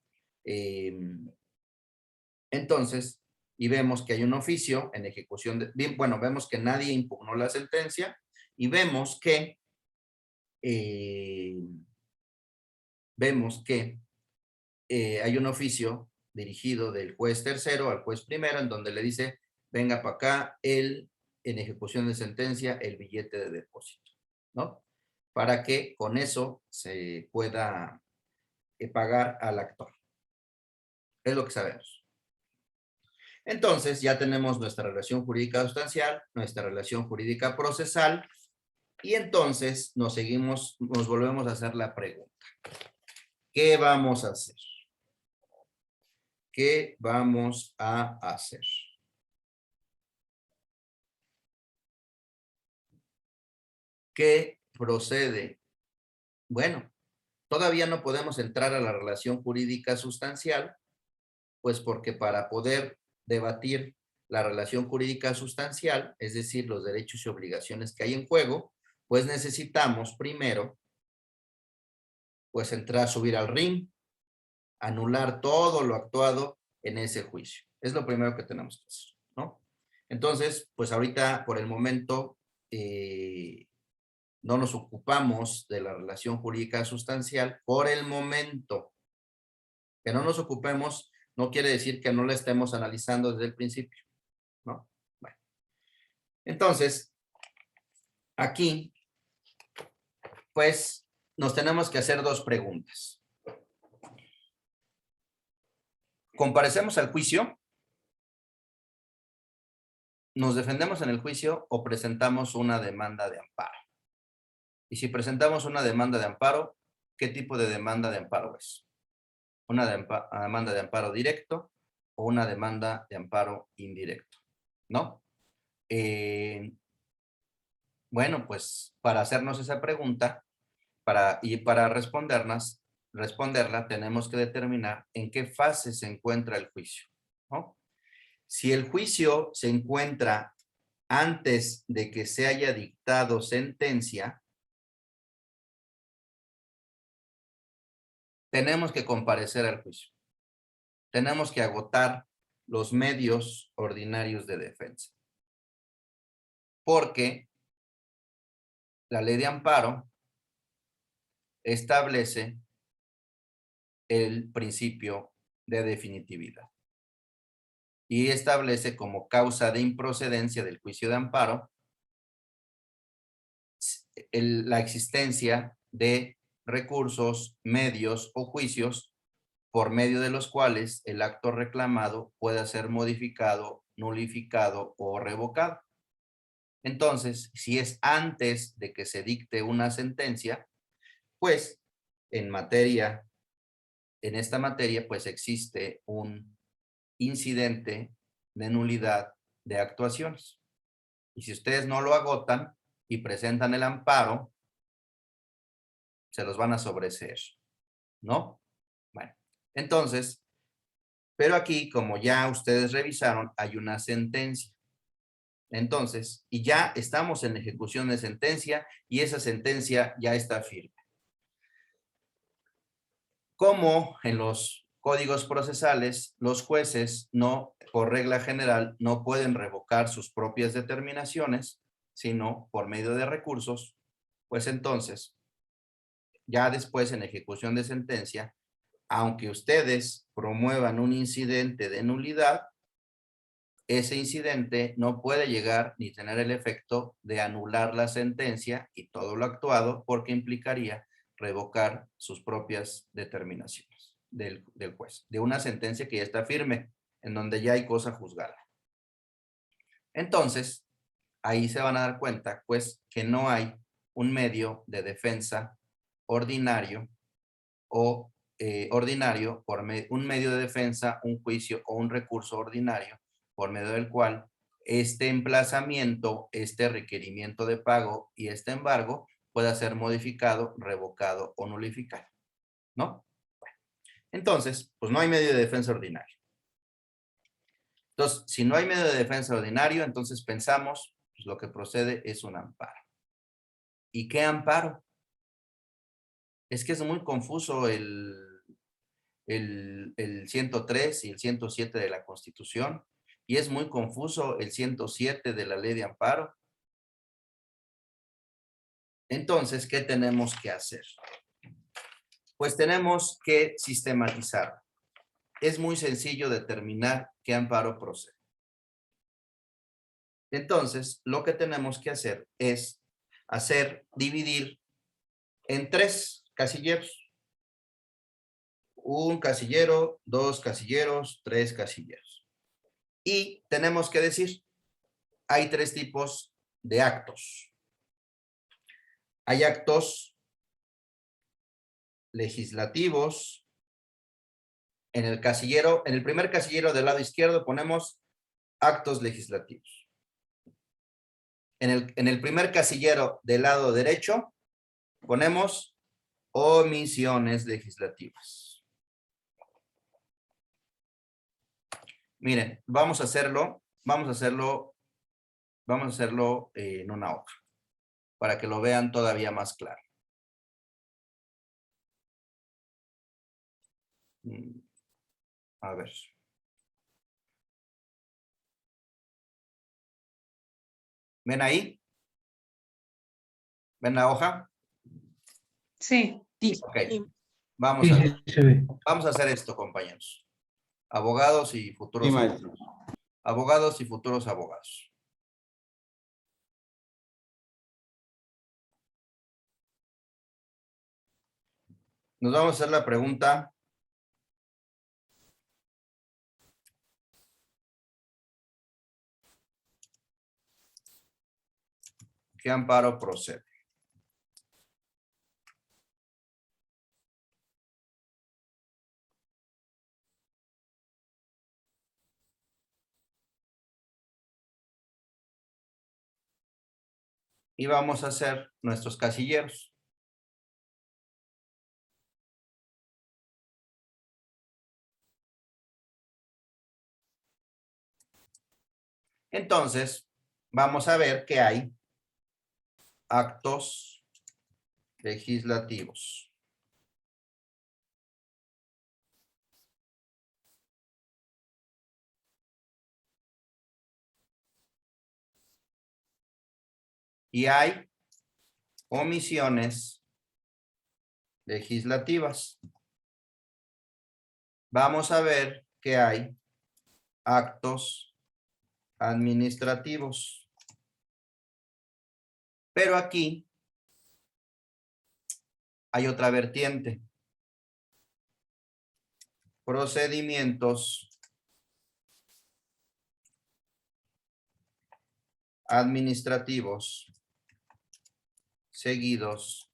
Entonces, y vemos que hay un oficio en ejecución de, bien, bueno, vemos que nadie impugnó la sentencia y vemos que hay un oficio dirigido del juez tercero al juez primero en donde le dice, venga para acá en ejecución de sentencia, el billete de depósito, ¿no? Para que con eso se pueda pagar al actor. Es lo que sabemos. Entonces, ya tenemos nuestra relación jurídica sustancial, nuestra relación jurídica procesal, y entonces nos volvemos a hacer la pregunta. ¿Qué vamos a hacer? ¿Qué vamos a hacer? ¿Qué procede? Bueno, todavía no podemos entrar a la relación jurídica sustancial, pues porque para poder debatir la relación jurídica sustancial, es decir, los derechos y obligaciones que hay en juego, pues necesitamos primero, pues entrar, subir al ring, anular todo lo actuado en ese juicio. Es lo primero que tenemos que hacer, ¿no? Entonces, pues ahorita, por el momento, no nos ocupamos de la relación jurídica sustancial por el momento. Que no nos ocupemos no quiere decir que no la estemos analizando desde el principio, ¿no? Bueno, entonces, aquí, pues, nos tenemos que hacer dos preguntas. ¿Comparecemos al juicio? ¿Nos defendemos en el juicio o presentamos una demanda de amparo? Y si presentamos una demanda de amparo, ¿qué tipo de demanda de amparo es? ¿Una demanda de amparo directo o una demanda de amparo indirecto? ¿No? Bueno, pues para hacernos esa pregunta y para responderla, tenemos que determinar en qué fase se encuentra el juicio, ¿no? Si el juicio se encuentra antes de que se haya dictado sentencia, tenemos que comparecer al juicio. Tenemos que agotar los medios ordinarios de defensa. Porque la ley de amparo establece el principio de definitividad y establece como causa de improcedencia del juicio de amparo la existencia de recursos, medios o juicios por medio de los cuales el acto reclamado pueda ser modificado, nulificado o revocado. Entonces, si es antes de que se dicte una sentencia, pues en esta materia, pues existe un incidente de nulidad de actuaciones. Y si ustedes no lo agotan y presentan el amparo, se los van a sobreseer, ¿no? Bueno, entonces, pero aquí, como ya ustedes revisaron, hay una sentencia. Entonces, y ya estamos en ejecución de sentencia y esa sentencia ya está firme. Como en los códigos procesales, los jueces por regla general, no pueden revocar sus propias determinaciones, sino por medio de recursos, pues entonces, ya después en ejecución de sentencia, aunque ustedes promuevan un incidente de nulidad, ese incidente no puede llegar ni tener el efecto de anular la sentencia y todo lo actuado porque implicaría revocar sus propias determinaciones del juez, de una sentencia que ya está firme, en donde ya hay cosa juzgada. Entonces, ahí se van a dar cuenta, pues, que no hay un medio de defensa ordinario o un medio de defensa, un juicio o un recurso ordinario por medio del cual este emplazamiento, este requerimiento de pago y este embargo pueda ser modificado, revocado o nulificado, ¿no? Bueno, entonces, pues no hay medio de defensa ordinario. Entonces, si no hay medio de defensa ordinario, entonces pensamos, pues lo que procede es un amparo. ¿Y qué amparo? Es que es muy confuso el 103 y el 107 de la Constitución, y es muy confuso el 107 de la Ley de Amparo. Entonces, ¿qué tenemos que hacer? Pues tenemos que sistematizar. Es muy sencillo determinar qué amparo procede. Entonces, lo que tenemos que hacer es dividir en 3 casilleros. Un casillero, 2 casilleros, 3 casilleros. Y tenemos que decir, hay 3 tipos de actos. Hay actos legislativos. En el primer casillero del lado izquierdo ponemos actos legislativos. En el primer casillero del lado derecho ponemos omisiones legislativas. Miren, vamos a hacerlo en una hoja para que lo vean todavía más claro. A ver. ¿Ven ahí? ¿Ven la hoja? Sí. Ok. Vamos a hacer esto, compañeros. Abogados y futuros abogados. Abogados y futuros abogados. Nos vamos a hacer la pregunta. ¿Qué amparo procede? Y vamos a hacer nuestros casilleros. Entonces, vamos a ver que hay actos legislativos. Y hay omisiones legislativas. Vamos a ver que hay actos administrativos. Pero aquí hay otra vertiente. Procedimientos administrativos seguidos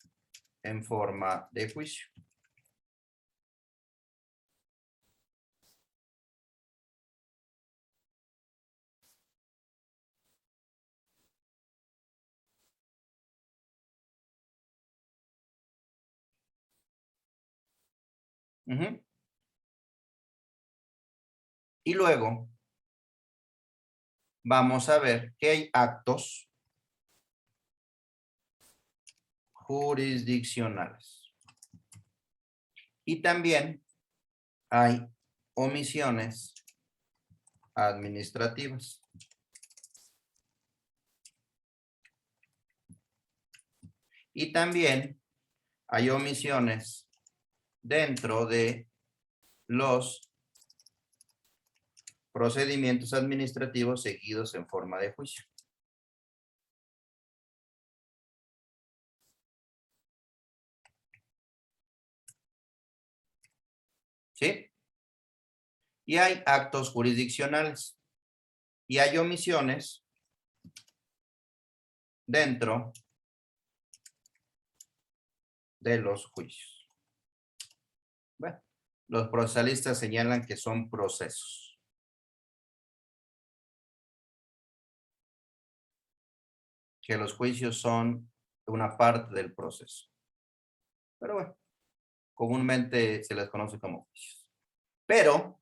en forma de juicio. Y luego vamos a ver que hay actos jurisdiccionales. Y también hay omisiones administrativas. Y también hay omisiones dentro de los procedimientos administrativos seguidos en forma de juicio. ¿Sí? Y hay actos jurisdiccionales. Y hay omisiones dentro de los juicios. Bueno, los procesalistas señalan que son procesos. Que los juicios son una parte del proceso. Pero bueno, comúnmente se les conoce como juicios. Pero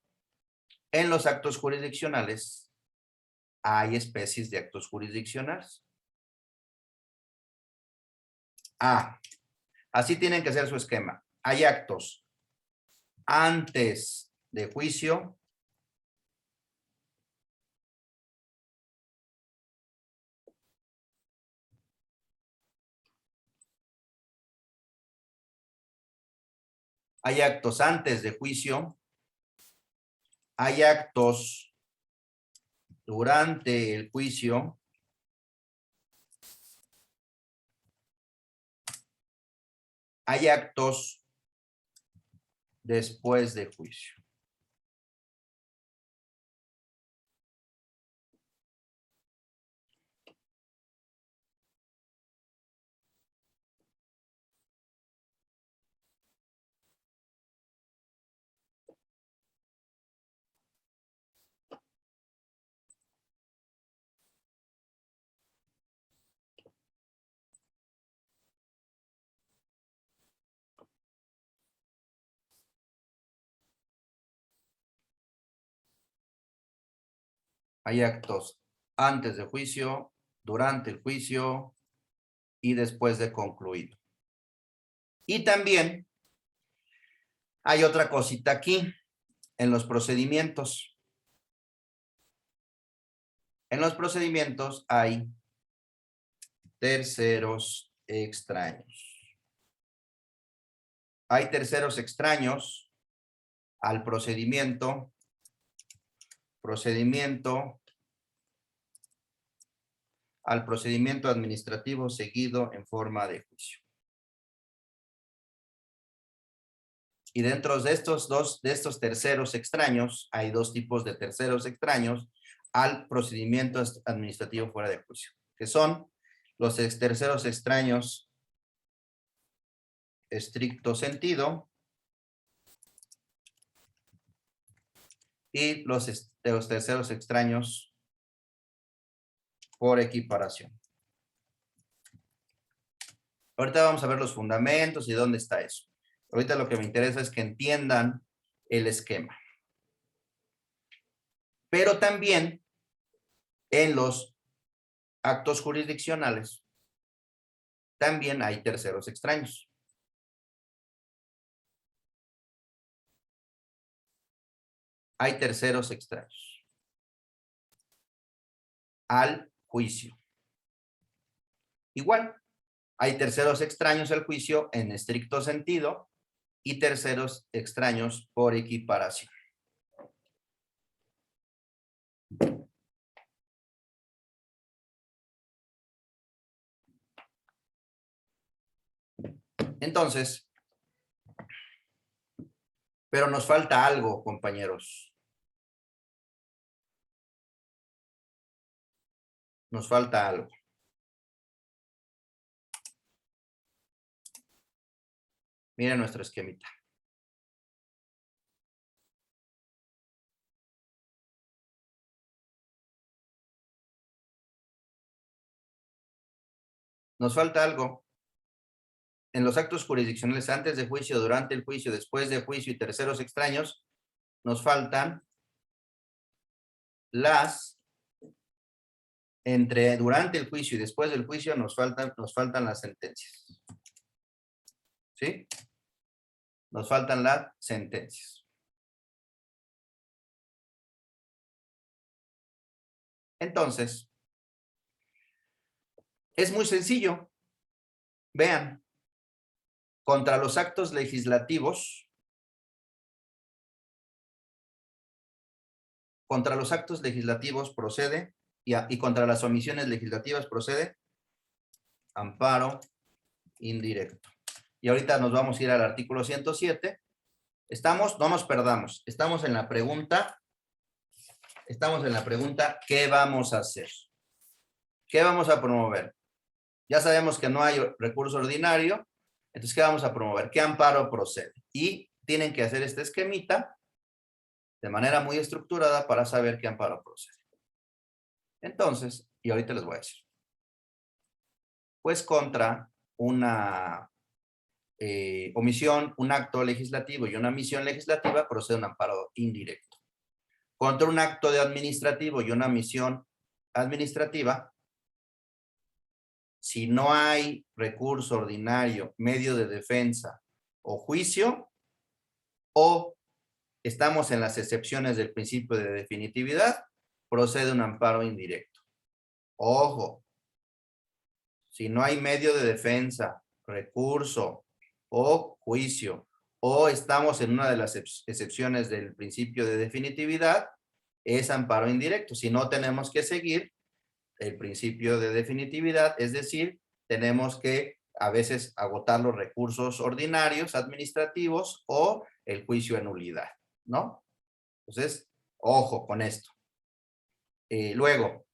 en los actos jurisdiccionales hay especies de actos jurisdiccionales. Así tienen que ser su esquema. Hay actos antes de juicio, hay actos antes de juicio, hay actos durante el juicio, hay actos después de juicio. Hay actos antes de juicio, durante el juicio y después de concluido. Y también hay otra cosita aquí en los procedimientos. En los procedimientos hay terceros extraños. Hay terceros extraños al procedimiento administrativo seguido en forma de juicio. Y dentro de estos terceros extraños, hay dos tipos de terceros extraños al procedimiento administrativo fuera de juicio, que son los terceros extraños estricto sentido y los terceros extraños por equiparación. Ahorita vamos a ver los fundamentos y dónde está eso. Ahorita lo que me interesa es que entiendan el esquema. Pero también en los actos jurisdiccionales también hay terceros extraños. Hay terceros extraños al juicio. Igual, hay terceros extraños al juicio en estricto sentido y terceros extraños por equiparación. Entonces, pero nos falta algo, compañeros. Nos falta algo. Miren nuestro esquemita. Nos falta algo. En los actos jurisdiccionales antes de juicio, durante el juicio, después de juicio y terceros extraños, nos faltan durante el juicio y después del juicio nos faltan las sentencias. ¿Sí? Nos faltan las sentencias. Entonces, es muy sencillo. Vean, contra los actos legislativos, procede, y contra las omisiones legislativas procede amparo indirecto. Y ahorita nos vamos a ir al artículo 107. No nos perdamos, estamos en la pregunta, ¿qué vamos a hacer? ¿Qué vamos a promover? Ya sabemos que no hay recurso ordinario, entonces, ¿qué vamos a promover? ¿Qué amparo procede? Y tienen que hacer este esquemita de manera muy estructurada para saber qué amparo procede. Entonces, y ahorita les voy a decir. Pues contra una omisión, un acto legislativo y una omisión legislativa procede un amparo indirecto. Contra un acto administrativo y una omisión administrativa, si no hay recurso ordinario, medio de defensa o juicio, o estamos en las excepciones del principio de definitividad, procede un amparo indirecto. Ojo, si no hay medio de defensa, recurso o juicio, o estamos en una de las excepciones del principio de definitividad, es amparo indirecto. Si no, tenemos que seguir el principio de definitividad, es decir, tenemos que a veces agotar los recursos ordinarios administrativos o el juicio en nulidad, ¿no? Entonces, ojo con esto. Luego,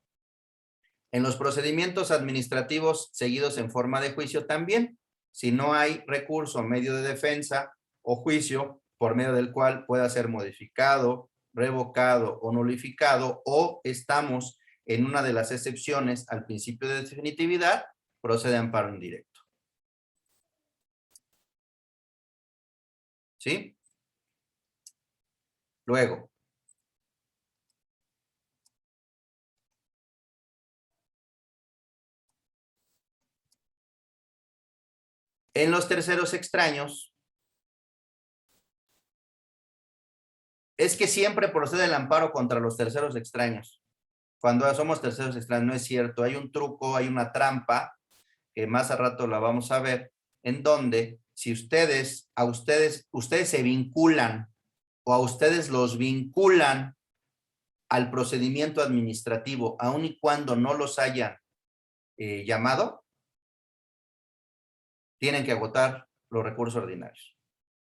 en los procedimientos administrativos seguidos en forma de juicio también, si no hay recurso, medio de defensa o juicio por medio del cual pueda ser modificado, revocado o nulificado, o estamos en una de las excepciones al principio de definitividad, procede amparo indirecto. ¿Sí? Luego, en los terceros extraños, es que siempre procede el amparo contra los terceros extraños. Cuando somos terceros extraños, no es cierto. Hay un truco, hay una trampa, que más a rato la vamos a ver, en donde si ustedes se vinculan o a ustedes los vinculan al procedimiento administrativo, aun y cuando no los hayan llamado, tienen que agotar los recursos ordinarios.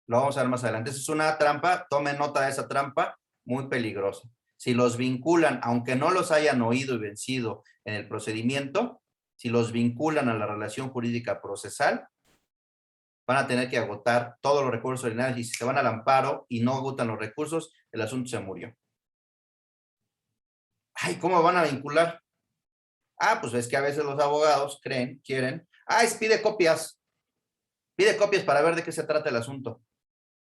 Lo vamos a ver más adelante. Esa es una trampa, tomen nota de esa trampa, muy peligrosa. Si los vinculan, aunque no los hayan oído y vencido en el procedimiento, si los vinculan a la relación jurídica procesal, van a tener que agotar todos los recursos ordinarios, y si se van al amparo y no agotan los recursos, el asunto se murió. Ay, ¿cómo van a vincular? Ah, pues es que a veces los abogados quieren, pide copias para ver de qué se trata el asunto.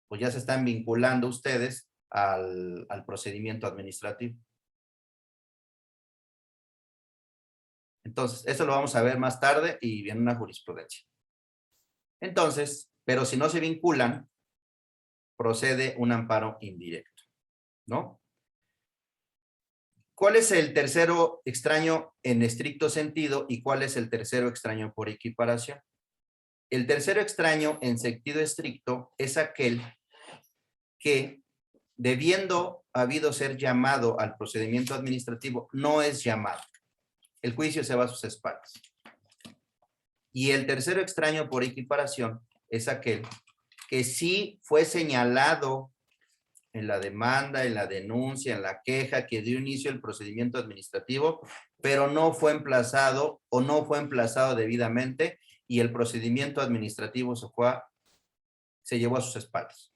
Pues ya se están vinculando ustedes al procedimiento administrativo. Entonces, eso lo vamos a ver más tarde y en una jurisprudencia. Entonces, pero si no se vinculan, procede un amparo indirecto, ¿no? ¿Cuál es el tercero extraño en estricto sentido y cuál es el tercero extraño por equiparación? El tercero extraño en sentido estricto es aquel que, debiendo habido ser llamado al procedimiento administrativo, no es llamado. El juicio se va a sus espaldas. Y el tercero extraño por equiparación es aquel que sí fue señalado en la demanda, en la denuncia, en la queja que dio inicio al procedimiento administrativo, pero no fue emplazado o no fue emplazado debidamente y el procedimiento administrativo se llevó a sus espaldas.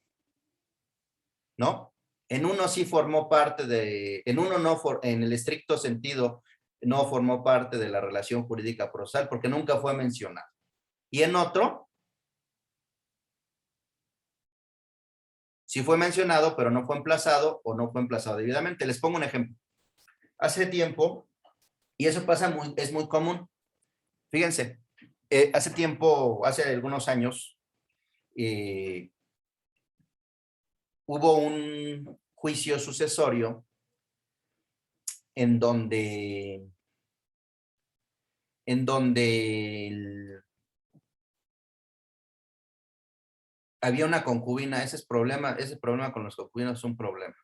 ¿No? En uno sí formó parte en uno no, en el estricto sentido, no formó parte de la relación jurídica procesal porque nunca fue mencionado. Y en otro, sí fue mencionado, pero no fue emplazado o no fue emplazado debidamente. Les pongo un ejemplo. Hace tiempo, y eso es muy común, fíjense, hace tiempo, hace algunos años, hubo un juicio sucesorio en donde había una concubina. Ese problema con los concubinos es un problema.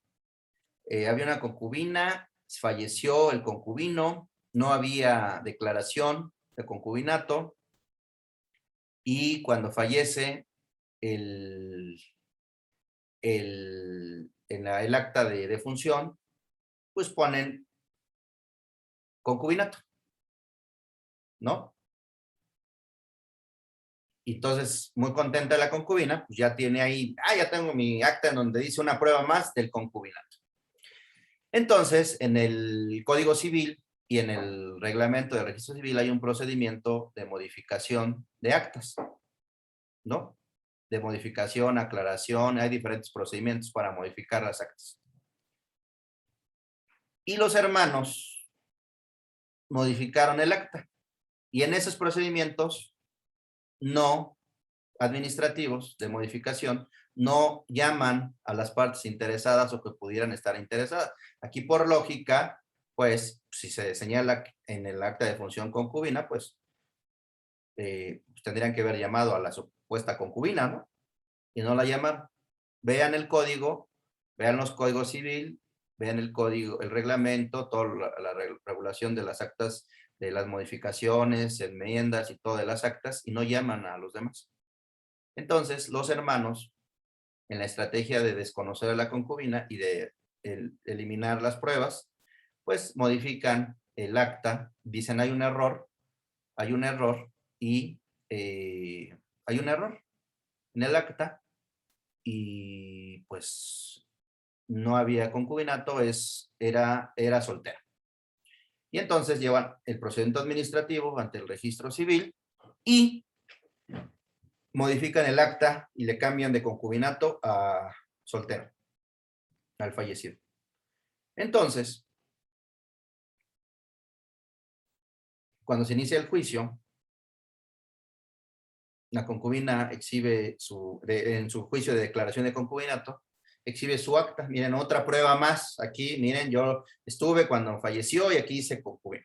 Había una concubina, falleció el concubino, no había declaración de concubinato, y cuando fallece el acta de defunción, pues ponen concubinato, ¿no? Y entonces, muy contenta la concubina, pues ya tiene ahí, ya tengo mi acta en donde dice una prueba más del concubinato. Entonces, en el Código Civil y en el Reglamento de Registro Civil hay un procedimiento de modificación de actas, ¿no? De modificación, aclaración, hay diferentes procedimientos para modificar las actas. Y los hermanos modificaron el acta. Y en esos procedimientos no administrativos de modificación, no llaman a las partes interesadas o que pudieran estar interesadas. Aquí por lógica, pues si se señala en el acta de función concubina, pues tendrían que haber llamado a la supuesta concubina, ¿no? Y no la llaman. Vean el código, vean los códigos civil, vean el código, el reglamento, toda la regulación de las actas, de las modificaciones, enmiendas y todo de las actas, y no llaman a los demás. Entonces, los hermanos, en la estrategia de desconocer a la concubina y de eliminar las pruebas, pues modifican el acta, dicen hay un error y hay un error en el acta y pues no había concubinato, era soltera. Y entonces llevan el procedimiento administrativo ante el registro civil y modifican el acta y le cambian de concubinato a soltero, al fallecido. Entonces, cuando se inicia el juicio, la concubina exhibe en su juicio de declaración de concubinato, exhibe su acta. Miren, otra prueba más. Aquí, miren, yo estuve cuando falleció y aquí dice concubina.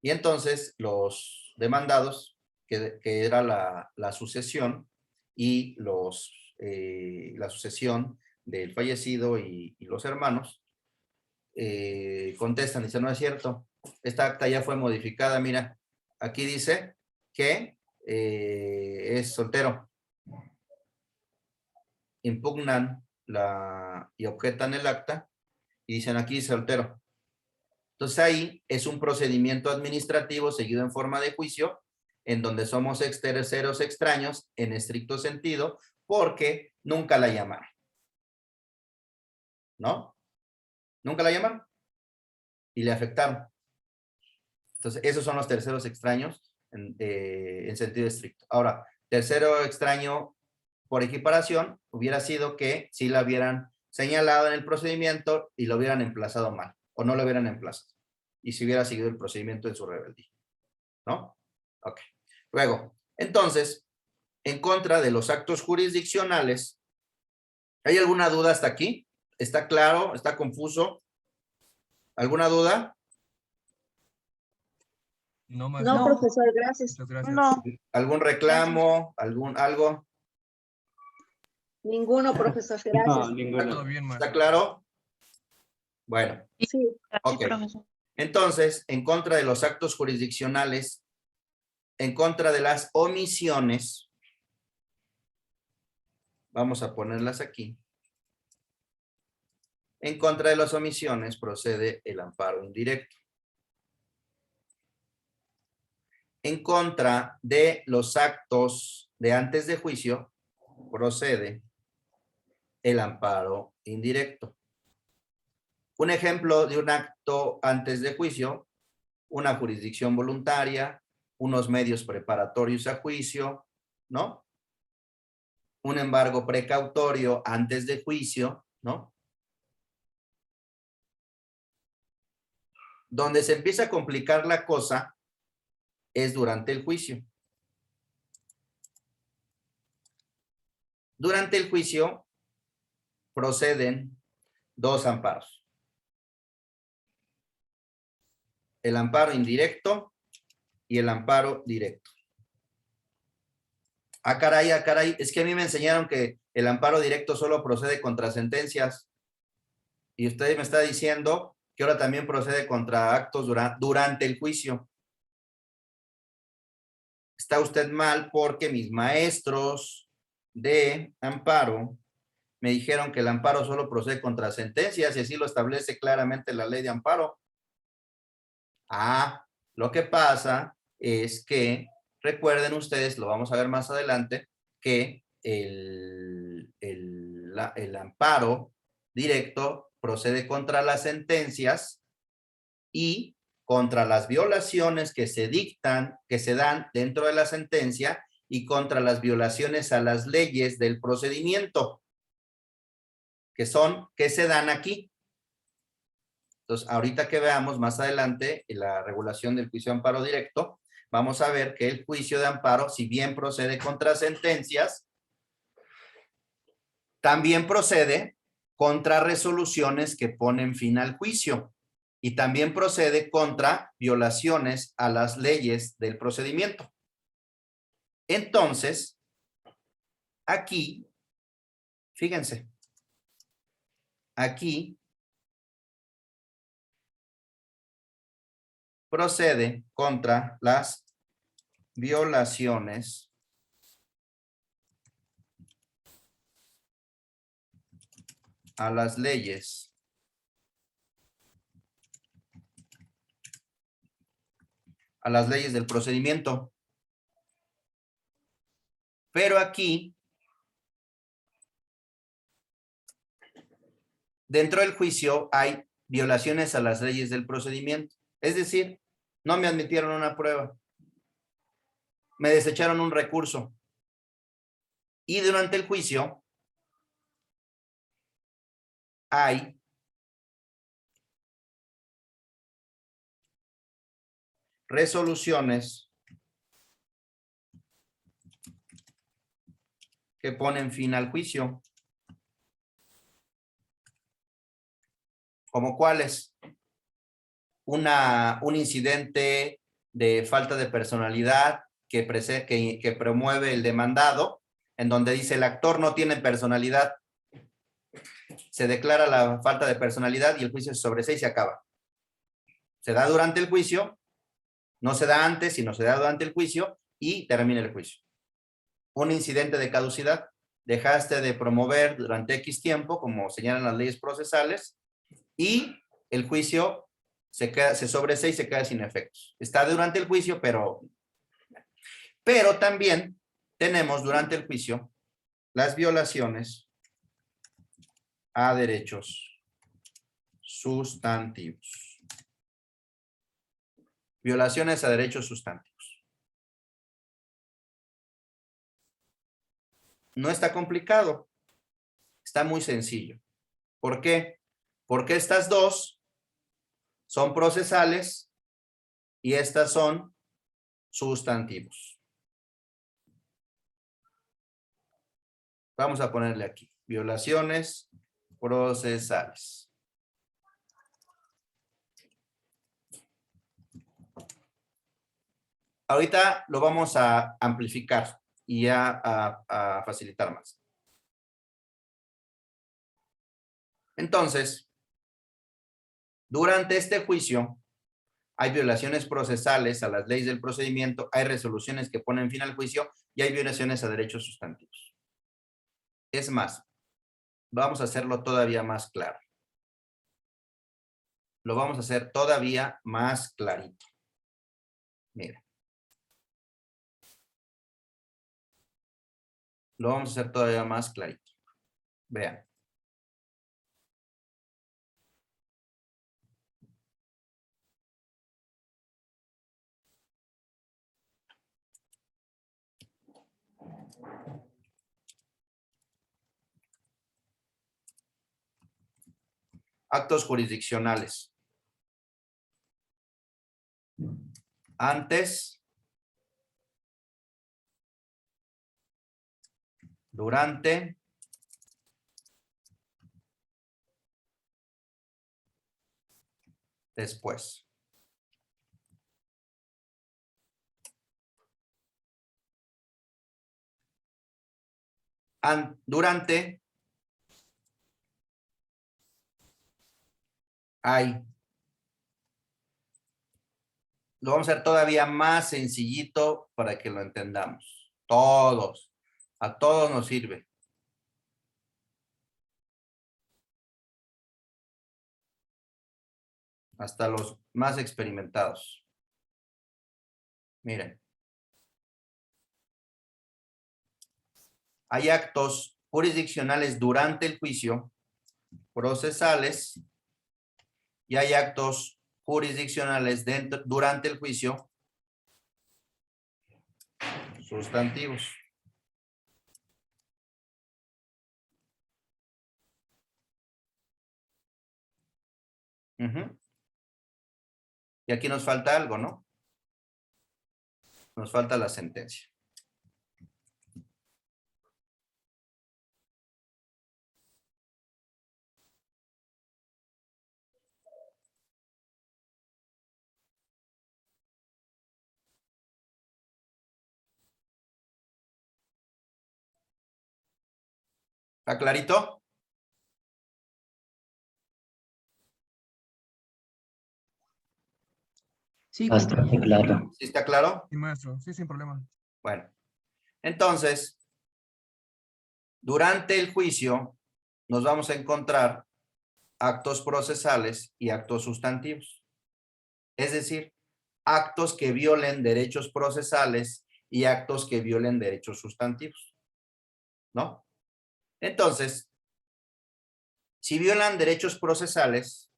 Y entonces los demandados, que era la sucesión y la sucesión del fallecido y los hermanos, contestan, dicen, no es cierto, esta acta ya fue modificada, mira, aquí dice que es soltero. Impugnan y objetan el acta y dicen aquí es soltero. Entonces ahí es un procedimiento administrativo seguido en forma de juicio, en donde somos terceros extraños en estricto sentido, porque nunca la llamaron. ¿No? Nunca la llamaron y le afectaron. Entonces, esos son los terceros extraños en sentido estricto. Ahora, tercero extraño por equiparación hubiera sido que si la hubieran señalado en el procedimiento y lo hubieran emplazado mal, o no lo hubieran emplazado, y si hubiera seguido el procedimiento en su rebeldía. ¿No? Ok. Luego, entonces, en contra de los actos jurisdiccionales, ¿hay alguna duda hasta aquí? ¿Está claro? ¿Está confuso? ¿Alguna duda? No, No, profesor, gracias. muchas gracias. No, ¿Algún reclamo? ¿Algo? ninguno, profesor, No, gracias. ninguno. Todo bien, ¿Está maestro. claro? Bueno, Sí, ok. Entonces, en contra de los actos jurisdiccionales, en contra de las omisiones, vamos a ponerlas aquí. En contra de las omisiones procede el amparo indirecto. En contra de los actos de antes de juicio procede el amparo indirecto. Un ejemplo de un acto antes de juicio, una jurisdicción voluntaria, unos medios preparatorios a juicio, ¿no? Un embargo precautorio antes de juicio, ¿no? Donde se empieza a complicar la cosa es durante el juicio. Durante el juicio proceden dos amparos. El amparo indirecto y el amparo directo. Ah, caray, es que a mí me enseñaron que el amparo directo solo procede contra sentencias. Y usted me está diciendo que ahora también procede contra actos durante el juicio. Está usted mal porque mis maestros de amparo me dijeron que el amparo solo procede contra sentencias y así lo establece claramente la ley de amparo. Ah, lo que pasa es que, recuerden ustedes, lo vamos a ver más adelante, que el amparo directo procede contra las sentencias y contra las violaciones que se dictan, que se dan dentro de la sentencia y contra las violaciones a las leyes del procedimiento, que se dan aquí. Entonces, ahorita que veamos más adelante la regulación del juicio de amparo directo, vamos a ver que el juicio de amparo, si bien procede contra sentencias, También procede contra resoluciones que ponen fin al juicio y también procede contra violaciones a las leyes del procedimiento. Entonces, aquí, fíjense, aquí procede contra las violaciones a las leyes del procedimiento. Pero aquí, dentro del juicio hay violaciones a las leyes del procedimiento. Es decir, no me admitieron una prueba. Me desecharon un recurso. Y durante el juicio hay resoluciones que ponen fin al juicio. ¿Como cuáles? Un incidente de falta de personalidad que promueve el demandado, en donde dice el actor no tiene personalidad. Se declara la falta de personalidad y el juicio se sobresee y se acaba. Se da durante el juicio, no se da antes, sino se da durante el juicio y termina el juicio. Un incidente de caducidad, dejaste de promover durante X tiempo, como señalan las leyes procesales, y el juicio se sobresee y se queda sin efectos. Está durante el juicio, pero también tenemos durante el juicio las violaciones a derechos sustantivos. Violaciones a derechos sustantivos. No está complicado, está muy sencillo. ¿Por qué? Porque estas dos son procesales y estas son sustantivos. Vamos a ponerle aquí, violaciones procesales. Ahorita lo vamos a amplificar y a facilitar más. Entonces, durante este juicio, hay violaciones procesales a las leyes del procedimiento, hay resoluciones que ponen fin al juicio y hay violaciones a derechos sustantivos. Es más, vamos a hacerlo todavía más claro. Lo vamos a hacer todavía más clarito. Mira. Lo vamos a hacer todavía más clarito. Vean. Actos jurisdiccionales. Antes, durante, después. Durante, hay. Lo vamos a hacer todavía más sencillito para que lo entendamos. Todos. A todos nos sirve. Hasta los más experimentados. Miren. Hay actos jurisdiccionales durante el juicio, procesales, y hay actos jurisdiccionales durante el juicio, sustantivos. Y aquí nos falta algo, ¿no? Nos falta la sentencia. ¿Está clarito? Sí, Bastante claro. ¿Sí está claro? Sí, maestro. Sí, sin problema. Bueno, entonces, durante el juicio nos vamos a encontrar actos procesales y actos sustantivos. Es decir, actos que violen derechos procesales y actos que violen derechos sustantivos, ¿no? Entonces, si violan derechos procesales,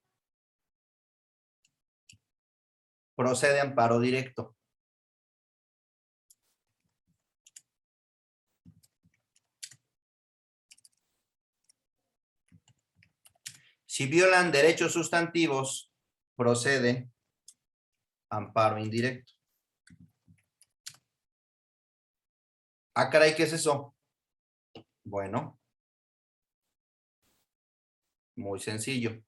procede amparo directo. Si violan derechos sustantivos, procede amparo indirecto. Ah, caray, ¿qué es eso? Bueno, muy sencillo.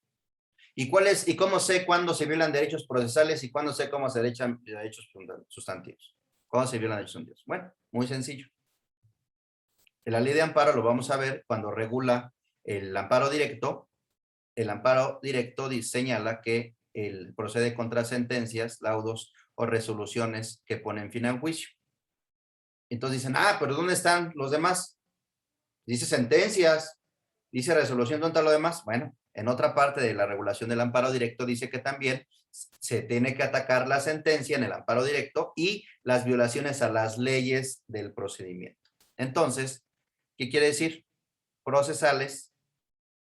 ¿Y cómo sé cuándo se violan derechos procesales y cuándo sé cómo se derechan derechos sustantivos? ¿Cuándo se violan derechos sustantivos? Bueno, muy sencillo. En la ley de amparo lo vamos a ver cuando regula el amparo directo. El amparo directo señala que procede contra sentencias, laudos o resoluciones que ponen fin al juicio. Entonces dicen, pero ¿dónde están los demás? Dice sentencias, dice resolución, ¿dónde está lo demás? Bueno, en otra parte de la regulación del amparo directo dice que también se tiene que atacar la sentencia en el amparo directo y las violaciones a las leyes del procedimiento. Entonces, ¿qué quiere decir? Procesales,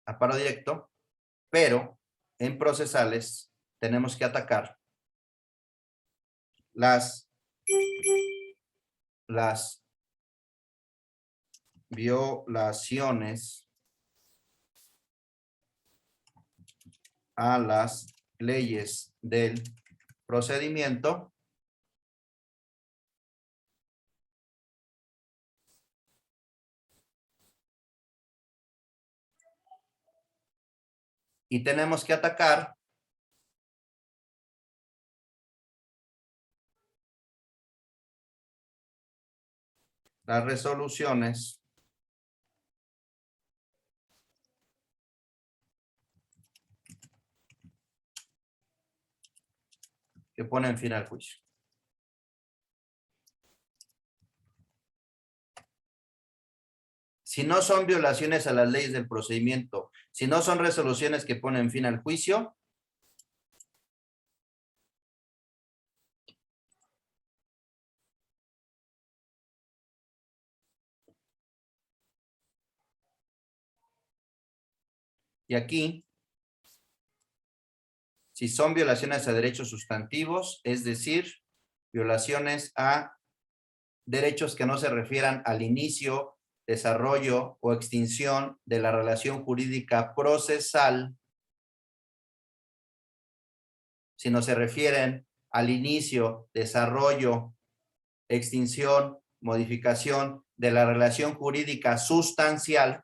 amparo directo, pero en procesales tenemos que atacar las violaciones a las leyes del procedimiento y tenemos que atacar las resoluciones que ponen fin al juicio. Si no son violaciones a las leyes del procedimiento, si no son resoluciones que ponen fin al juicio, y aquí, si son violaciones a derechos sustantivos, es decir, violaciones a derechos que no se refieran al inicio, desarrollo o extinción de la relación jurídica procesal, sino se refieren al inicio, desarrollo, extinción, modificación de la relación jurídica sustancial,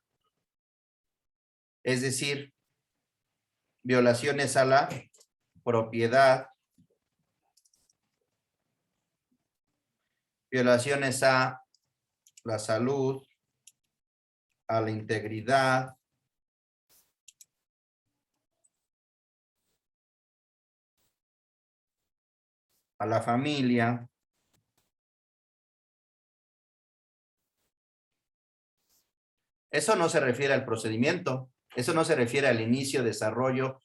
es decir, violaciones a la propiedad, violaciones a la salud, a la integridad, a la familia, eso no se refiere al procedimiento, eso no se refiere al inicio, desarrollo,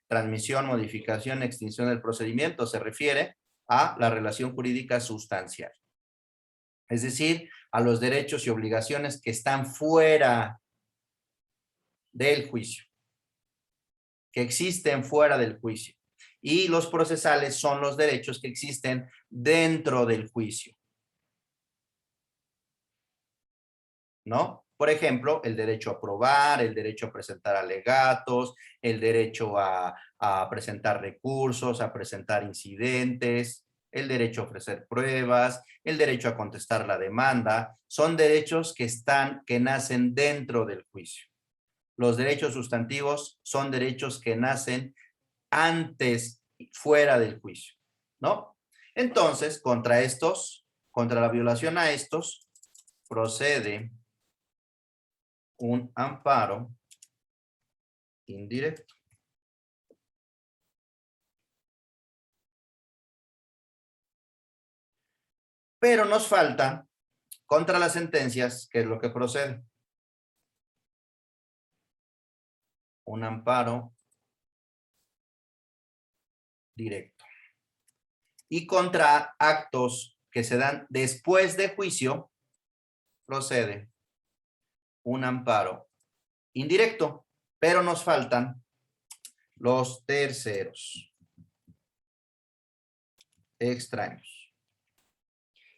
transmisión, modificación, extinción del procedimiento, se refiere a la relación jurídica sustancial. Es decir, a los derechos y obligaciones que están fuera del juicio, que existen fuera del juicio. Y los procesales son los derechos que existen dentro del juicio, ¿no? Por ejemplo, el derecho a probar, el derecho a presentar alegatos, el derecho a presentar recursos, a presentar incidentes, el derecho a ofrecer pruebas, el derecho a contestar la demanda, son derechos que nacen dentro del juicio. Los derechos sustantivos son derechos que nacen antes, fuera del juicio, ¿no? Entonces, contra la violación a estos, procede un amparo indirecto. Pero nos falta contra las sentencias, ¿qué es lo que procede? Un amparo directo. Y contra actos que se dan después de juicio, procede un amparo indirecto, pero nos faltan los terceros extraños.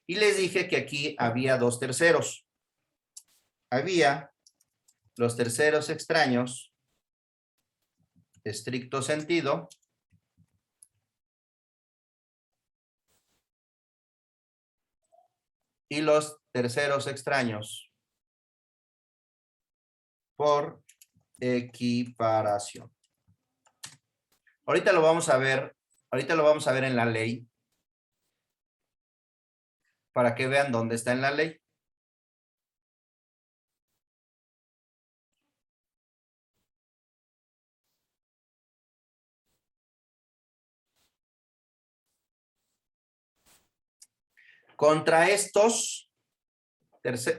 Y les dije que aquí había dos terceros. Había los terceros extraños, estricto sentido, y los terceros extraños por equiparación. Ahorita lo vamos a ver en la ley para que vean dónde está en la ley. Contra estos,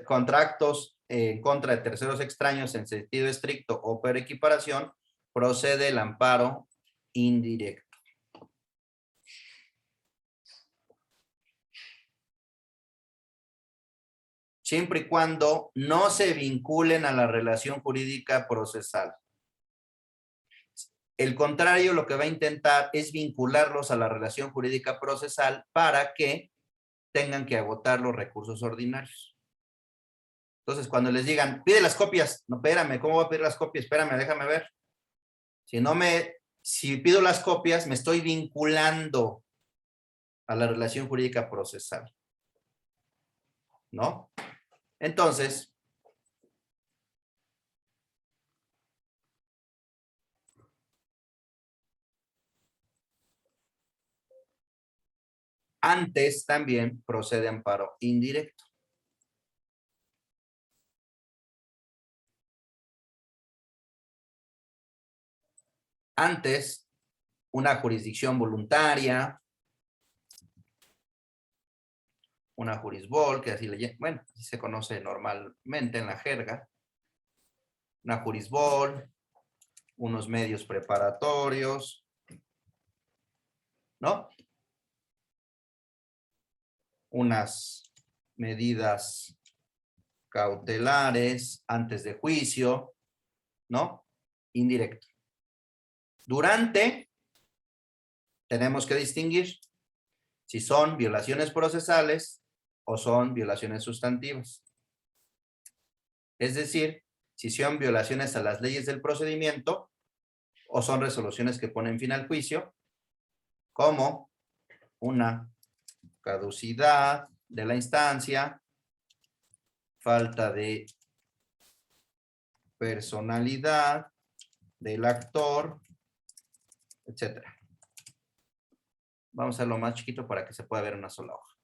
contra actos en contra de terceros extraños en sentido estricto o por equiparación, procede el amparo indirecto. Siempre y cuando no se vinculen a la relación jurídica procesal. El contrario lo que va a intentar es vincularlos a la relación jurídica procesal para que tengan que agotar los recursos ordinarios. Entonces, cuando les digan, pide las copias, no, espérame, ¿cómo voy a pedir las copias? Espérame, déjame ver. Si pido las copias, me estoy vinculando a la relación jurídica procesal, ¿no? Entonces, antes también procede amparo indirecto. Antes, una jurisdicción voluntaria, una jurisbol, que así así se conoce normalmente en la jerga, una jurisbol, unos medios preparatorios, ¿no? Unas medidas cautelares antes de juicio, ¿no? Indirecto. Durante, tenemos que distinguir si son violaciones procesales o son violaciones sustantivas. Es decir, si son violaciones a las leyes del procedimiento o son resoluciones que ponen fin al juicio, como una caducidad de la instancia, falta de personalidad del actor, etcétera. Vamos a hacerlo más chiquito para que se pueda ver una sola hoja.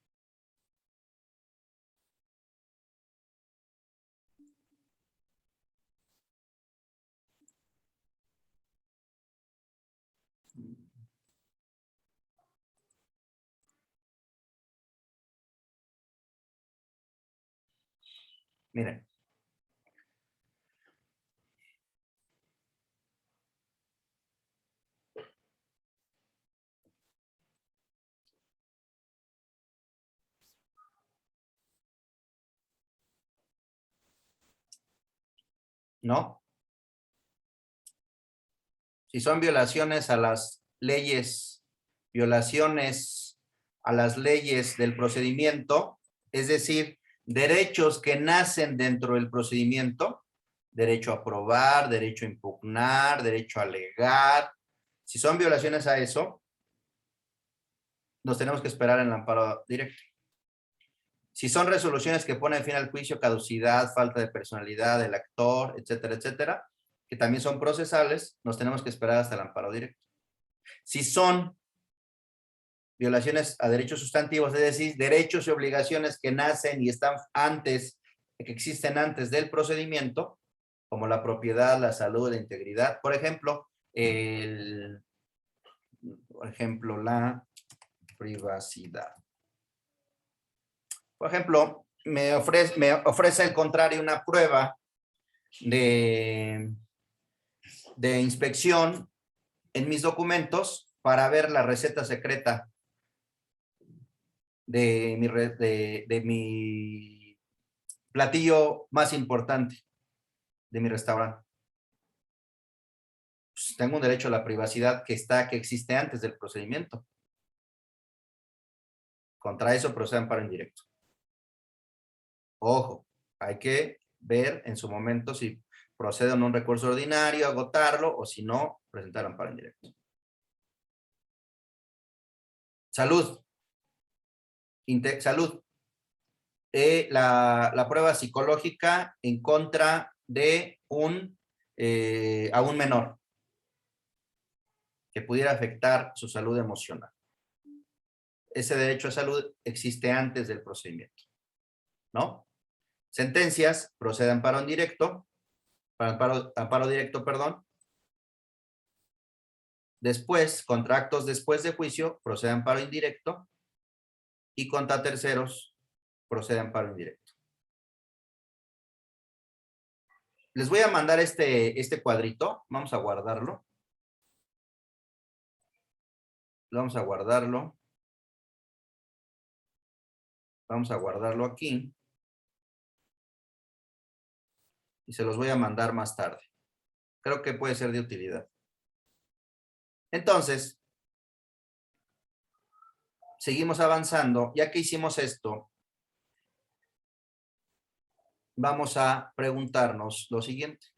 Miren. ¿No? Si son violaciones a las leyes, violaciones a las leyes del procedimiento, es decir, derechos que nacen dentro del procedimiento, derecho a probar, derecho a impugnar, derecho a alegar. Si son violaciones a eso, nos tenemos que esperar en el amparo directo. Si son resoluciones que ponen fin al juicio, caducidad, falta de personalidad del actor, etcétera, etcétera, que también son procesales, nos tenemos que esperar hasta el amparo directo. Si son violaciones a derechos sustantivos, es decir, derechos y obligaciones que nacen y están antes, que existen antes del procedimiento, como la propiedad, la salud, la integridad. Por ejemplo, la privacidad. Por ejemplo, me ofrece el contrario una prueba de inspección en mis documentos para ver la receta secreta de mi platillo más importante de mi restaurante. Pues tengo un derecho a la privacidad que existe antes del procedimiento. Contra eso procede amparo indirecto. Ojo, hay que ver en su momento si procede en un recurso ordinario, agotarlo, o si no, presentar amparo indirecto. Salud. Salud. La prueba psicológica en contra de a un menor que pudiera afectar su salud emocional. Ese derecho a salud existe antes del procedimiento, ¿no? Sentencias, procede amparo indirecto, amparo directo, perdón. Después, contra actos después de juicio, procede amparo indirecto. Y contra terceros, procede amparo indirecto. Les voy a mandar este cuadrito. Vamos a guardarlo. Vamos a guardarlo. Vamos a guardarlo aquí. Y se los voy a mandar más tarde. Creo que puede ser de utilidad. Entonces, seguimos avanzando. Ya que hicimos esto, vamos a preguntarnos lo siguiente.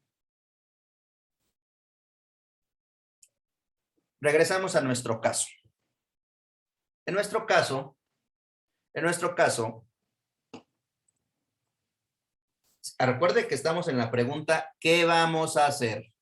Regresamos a nuestro caso. En nuestro caso, recuerde que estamos en la pregunta, ¿qué vamos a hacer?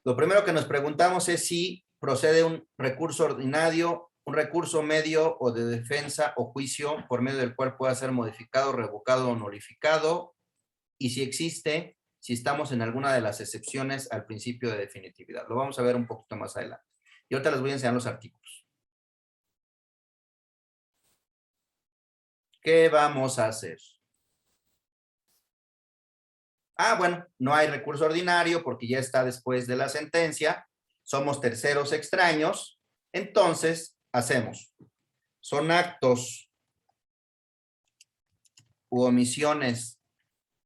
Lo primero que nos preguntamos es si procede un recurso ordinario, un recurso medio o de defensa o juicio por medio del cual pueda ser modificado, revocado o nulificado, y si existe, si estamos en alguna de las excepciones al principio de definitividad. Lo vamos a ver un poquito más adelante. Y ahorita les voy a enseñar los artículos. ¿Qué vamos a hacer? Bueno, no hay recurso ordinario porque ya está después de la sentencia. Somos terceros extraños. Entonces, hacemos. ¿Son actos u omisiones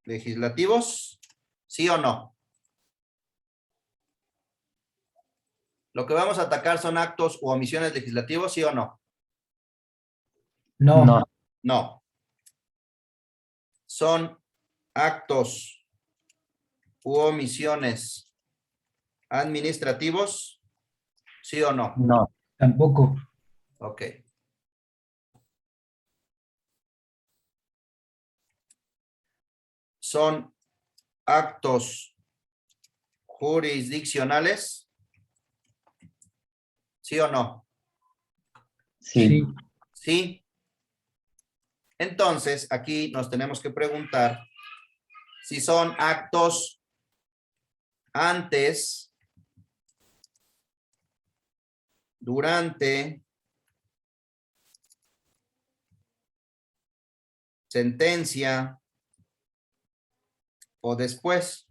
legislativos? ¿Sí o no? Lo que vamos a atacar son actos u omisiones legislativos, ¿sí o no? No. No. No. Son actos u omisiones administrativos, ¿sí o no? No, tampoco. Ok. Son actos jurisdiccionales, ¿sí o no? Sí. Sí. Entonces, aquí nos tenemos que preguntar si son actos antes, durante, sentencia o después.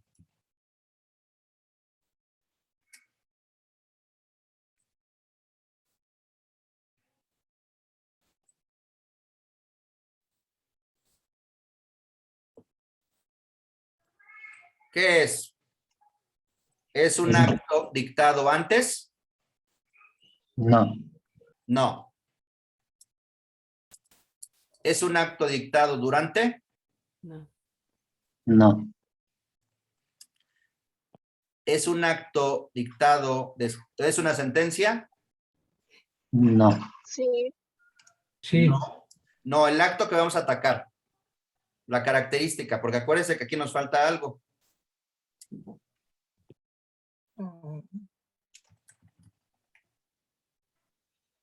¿Qué es? ¿Es un acto dictado antes? No. No. ¿Es un acto dictado durante? No. No. ¿Es un acto dictado, es una sentencia? No. Sí. Sí. No, el acto que vamos a atacar. la característica, porque acuérdense que aquí nos falta algo.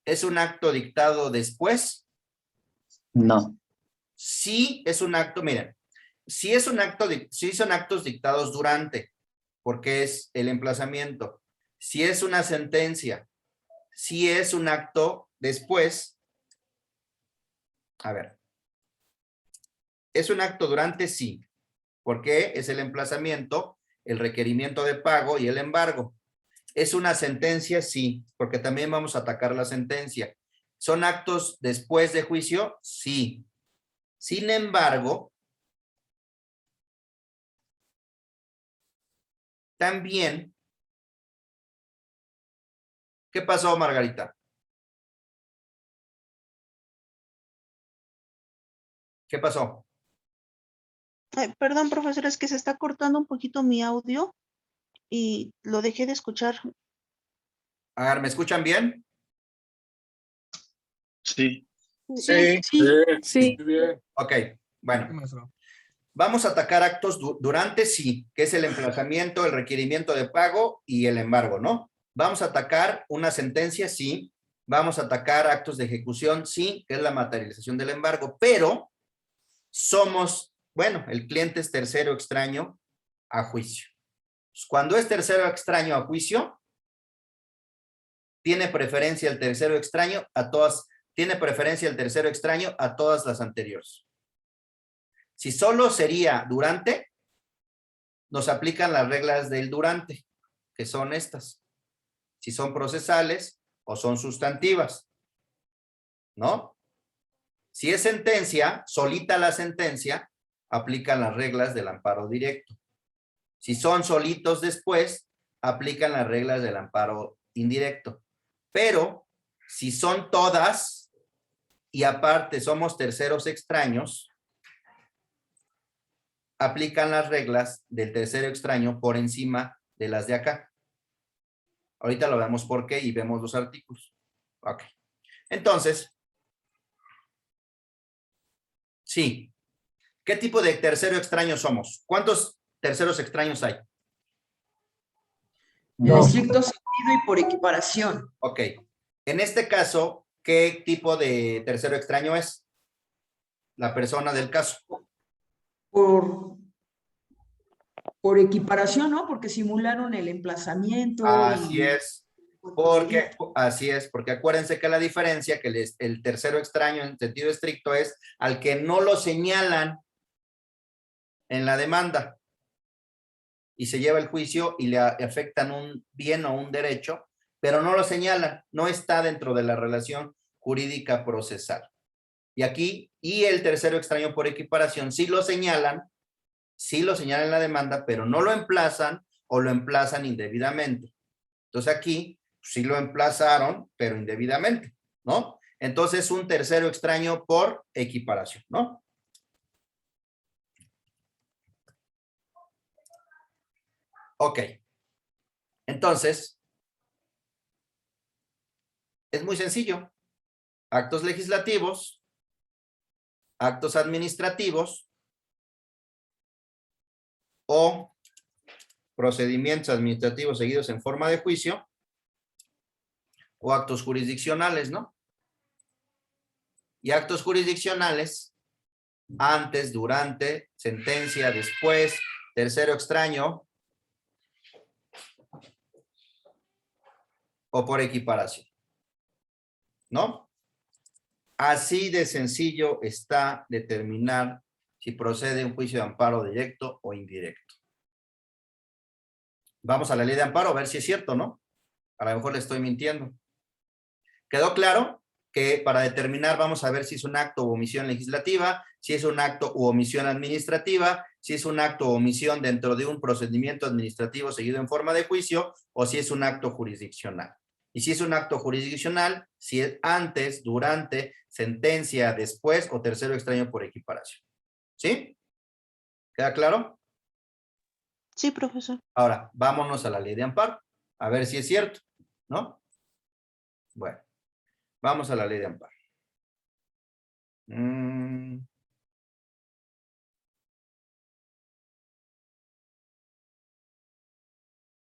¿Es un acto dictado después? No. Sí es un acto, miren, sí es un acto, sí son actos dictados durante, porque es el emplazamiento. Si es una sentencia, si es un acto después. A ver. ¿Es un acto durante? Sí. Porque es el emplazamiento, el requerimiento de pago y el embargo. ¿Es una sentencia? Sí, porque también vamos a atacar la sentencia. ¿Son actos después de juicio? Sí. Sin embargo, también, ¿qué pasó, Margarita? ¿Qué pasó? Ay, perdón, profesor, es que se está cortando un poquito mi audio y lo dejé de escuchar. A ver, ¿me escuchan bien? Sí. Sí, Sí. Muy bien. Ok, bueno. Vamos a atacar actos durante, sí, que es el emplazamiento, el requerimiento de pago y el embargo, ¿no? Vamos a atacar una sentencia, sí. Vamos a atacar actos de ejecución, sí, que es la materialización del embargo, pero somos, bueno, el cliente es tercero extraño a juicio. Cuando es tercero extraño a juicio, tiene preferencia el tercero extraño a todas, tiene preferencia el tercero extraño a todas las anteriores. Si solo sería durante, nos aplican las reglas del durante, que son estas. Si son procesales o son sustantivas, ¿no? Si es sentencia, solita la sentencia, aplican las reglas del amparo directo. Si son solitos después, aplican las reglas del amparo indirecto. Pero si son todas y aparte somos terceros extraños, aplican las reglas del tercero extraño por encima de las de acá. Ahorita lo vemos por qué y vemos los artículos. Ok. Entonces, sí. ¿Qué tipo de tercero extraño somos? ¿Cuántos terceros extraños hay? En Dos. estricto sentido y por equiparación. Ok. En este caso, ¿qué tipo de tercero extraño es? La persona del caso. Por equiparación, ¿no? Porque simularon el emplazamiento Así y es. el delito. Así es, porque acuérdense que la diferencia, que el tercero extraño en sentido estricto es al que no lo señalan en la demanda y se lleva el juicio y le afectan un bien o un derecho, pero no lo señalan, no está dentro de la relación jurídica procesal. Y aquí, y el tercero extraño por equiparación, sí lo señalan en la demanda, pero no lo emplazan o lo emplazan indebidamente. Entonces aquí sí lo emplazaron, pero indebidamente, ¿no? Entonces un tercero extraño por equiparación, ¿no? Ok. Entonces, es muy sencillo. Actos legislativos, actos administrativos o procedimientos administrativos seguidos en forma de juicio o actos jurisdiccionales, ¿no? Y actos jurisdiccionales, antes, durante, sentencia, después, tercero extraño o por equiparación, ¿no? Así de sencillo está determinar si procede un juicio de amparo directo o indirecto. Vamos a la ley de amparo a ver si es cierto, ¿no? A lo mejor le estoy mintiendo. ¿Quedó claro? Que para determinar vamos a ver si es un acto u omisión legislativa, si es un acto u omisión administrativa, si es un acto u omisión dentro de un procedimiento administrativo seguido en forma de juicio o si es un acto jurisdiccional. Y si es un acto jurisdiccional, si es antes, durante, sentencia, después o tercero extraño por equiparación. ¿Sí? ¿Queda claro? Sí, profesor. Ahora, vámonos a la ley de amparo, a ver si es cierto, ¿no? Bueno, vamos a la ley de amparo.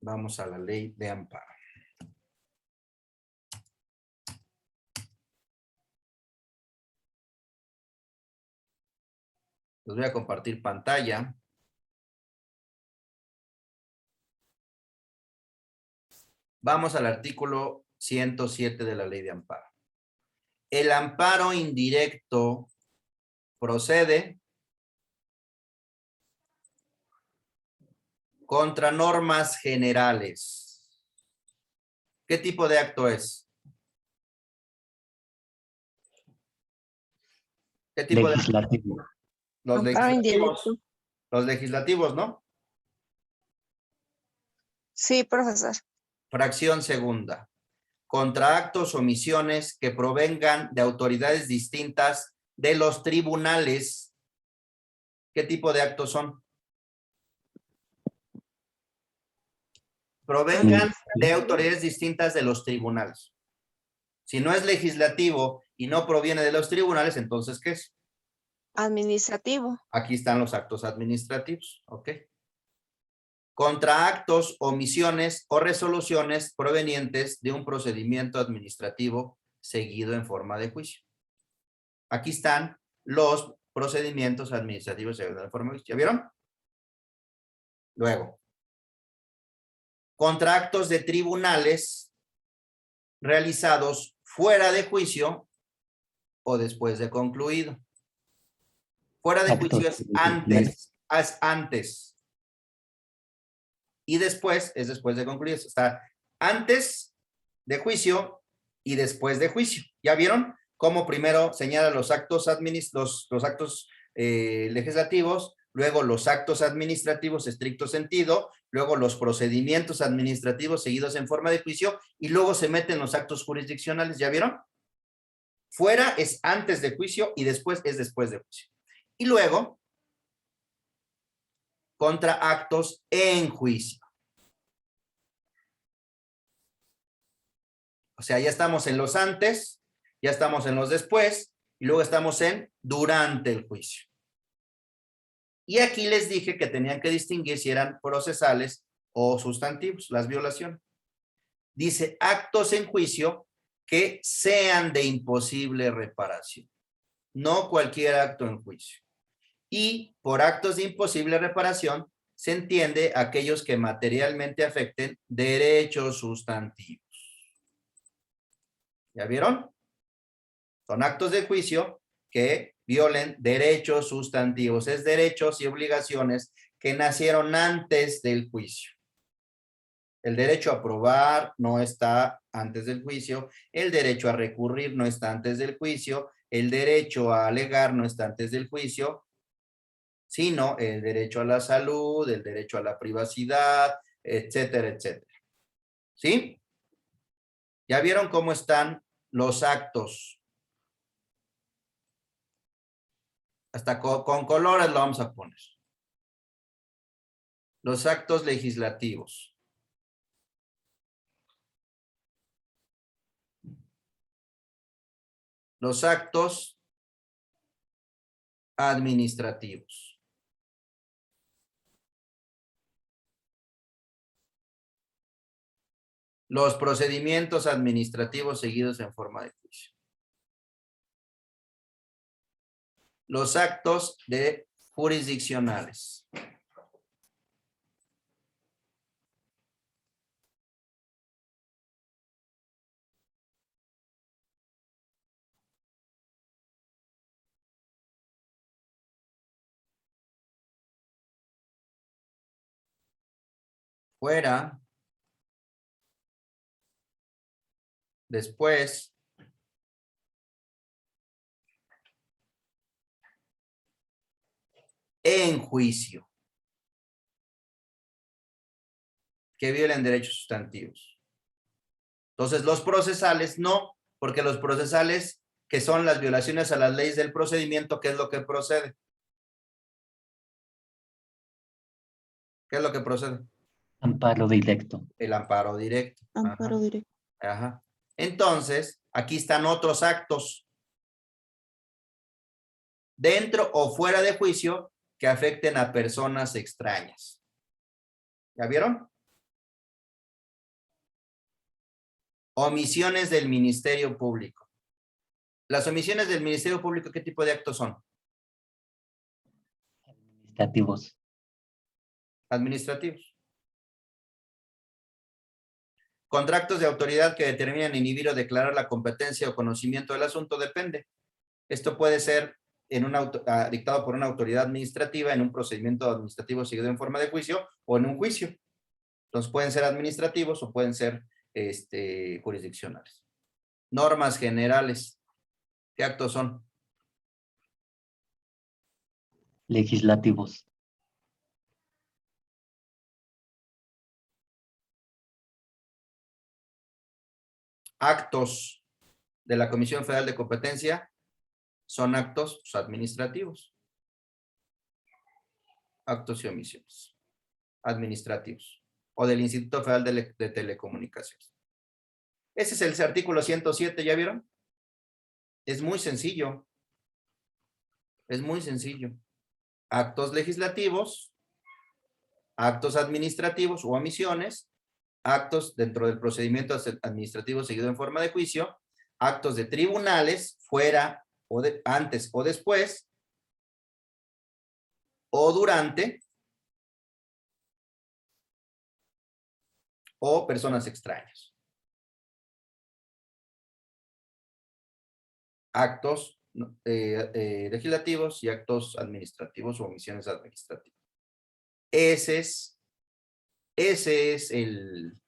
Vamos a la ley de amparo. Les voy a compartir pantalla. Vamos al artículo 107 de la ley de amparo. El amparo indirecto procede contra normas generales. ¿Qué tipo de acto es? ¿Qué tipo de acto? Legislativo. Los Amparo legislativos. indirecto. Los legislativos, ¿no? Sí, profesor. Fracción segunda. Contra actos o omisiones que provengan de autoridades distintas de los tribunales. ¿Qué tipo de actos son? Provengan de autoridades distintas de los tribunales. Si no es legislativo y no proviene de los tribunales, entonces, ¿qué es? Administrativo. Aquí están los actos administrativos, ¿ok? Contra actos, omisiones o resoluciones provenientes de un procedimiento administrativo seguido en forma de juicio. Aquí están los procedimientos administrativos seguidos en forma de juicio. ¿Ya vieron? Luego, contra actos de tribunales realizados fuera de juicio o después de concluido. Fuera de juicio es antes. Y después es después de concluir. Está antes de juicio y después de juicio. ¿Ya vieron cómo primero señala los actos legislativos, luego los actos administrativos estricto sentido, luego los procedimientos administrativos seguidos en forma de juicio y luego se meten los actos jurisdiccionales? ¿Ya vieron? Fuera es antes de juicio y después es después de juicio. Y luego, contra actos en juicio. O sea, ya estamos en los antes, ya estamos en los después, y luego estamos en durante el juicio. Y aquí les dije que tenían que distinguir si eran procesales o sustantivos, las violaciones. Dice actos en juicio que sean de imposible reparación. No cualquier acto en juicio. Y por actos de imposible reparación se entiende aquellos que materialmente afecten derechos sustantivos. ¿Ya vieron? Son actos de juicio que violen derechos sustantivos. Es derechos y obligaciones que nacieron antes del juicio. El derecho a probar no está antes del juicio. El derecho a recurrir no está antes del juicio. El derecho a alegar no está antes del juicio, sino el derecho a la salud, el derecho a la privacidad, etcétera, etcétera. ¿Sí? ¿Ya vieron cómo están los actos? Hasta con colores lo vamos a poner. Los actos legislativos. Los actos administrativos. Los procedimientos administrativos seguidos en forma de juicio. Los actos jurisdiccionales. Fuera. Después. En juicio. Que violen derechos sustantivos. Entonces, los procesales no, porque los procesales, que son las violaciones a las leyes del procedimiento, ¿qué es lo que procede? ¿Qué es lo que procede? Amparo directo. El amparo directo. Amparo Ajá. directo. Ajá. Entonces, aquí están otros actos dentro o fuera de juicio que afecten a personas extrañas. ¿Ya vieron? Omisiones del Ministerio Público. Las omisiones del Ministerio Público, ¿qué tipo de actos son? Administrativos. Administrativos. Contratos de autoridad que determinan inhibir o declarar la competencia o conocimiento del asunto, depende. Esto puede ser dictado por una autoridad administrativa en un procedimiento administrativo seguido en forma de juicio o en un juicio. Entonces pueden ser administrativos o pueden ser jurisdiccionales. Normas generales. ¿Qué actos son? Legislativos. Actos de la Comisión Federal de Competencia son actos administrativos. Actos y omisiones administrativos. O del Instituto Federal de Telecomunicaciones. Ese es el artículo 107, ¿ya vieron? Es muy sencillo. Es muy sencillo. Actos legislativos, actos administrativos o omisiones, actos dentro del procedimiento administrativo seguido en forma de juicio, actos de tribunales, fuera o antes o después, o durante, o personas extrañas. Actos legislativos y actos administrativos o omisiones administrativas. Ese es el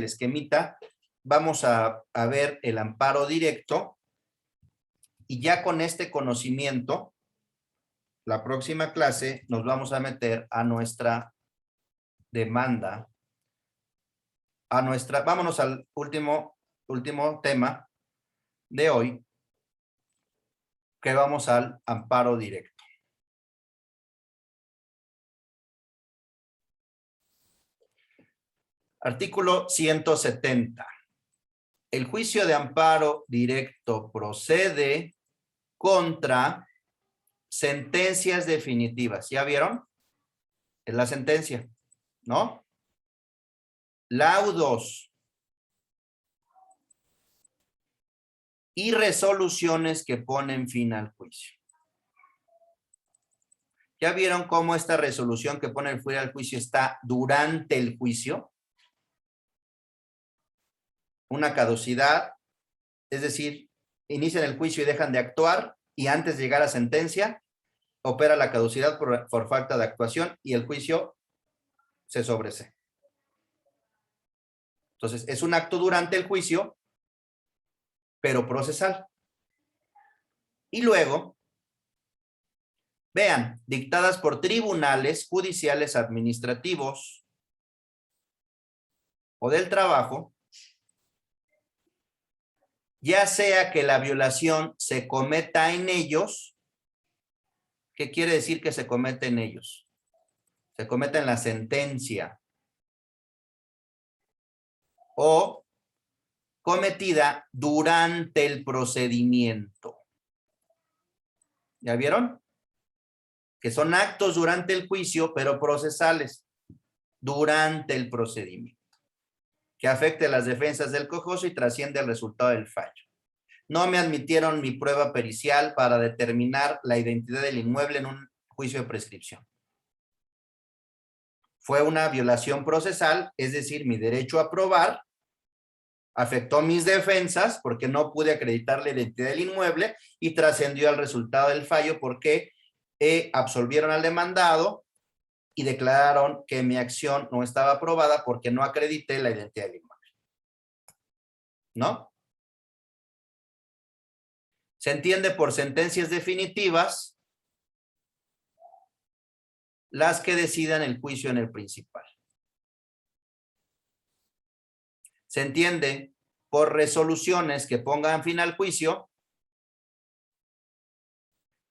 esquemita. Vamos a ver el amparo directo y ya con este conocimiento, la próxima clase nos vamos a meter a nuestra demanda, vámonos al último tema de hoy, que vamos al amparo directo. Artículo 170. El juicio de amparo directo procede contra sentencias definitivas. ¿Ya vieron? Es la sentencia, ¿no? Laudos y resoluciones que ponen fin al juicio. ¿Ya vieron cómo esta resolución que pone fin al juicio está durante el juicio? Una caducidad, es decir, inician el juicio y dejan de actuar y antes de llegar a sentencia opera la caducidad por falta de actuación y el juicio se sobresee. Entonces, es un acto durante el juicio, pero procesal. Y luego, vean, dictadas por tribunales judiciales administrativos o del trabajo, ya sea que la violación se cometa en ellos. ¿Qué quiere decir que se comete en ellos? Se comete en la sentencia. O cometida durante el procedimiento. ¿Ya vieron? Que son actos durante el juicio, pero procesales. Durante el procedimiento. Que afecte las defensas del quejoso y trasciende el resultado del fallo. No me admitieron mi prueba pericial para determinar la identidad del inmueble en un juicio de prescripción. Fue una violación procesal, es decir, mi derecho a probar afectó mis defensas porque no pude acreditar la identidad del inmueble y trascendió al resultado del fallo porque absolvieron al demandado y declararon que mi acción no estaba aprobada porque no acredité la identidad del inmueble. ¿No? Se entiende por sentencias definitivas las que decidan el juicio en el principal. Se entiende por resoluciones que pongan fin al juicio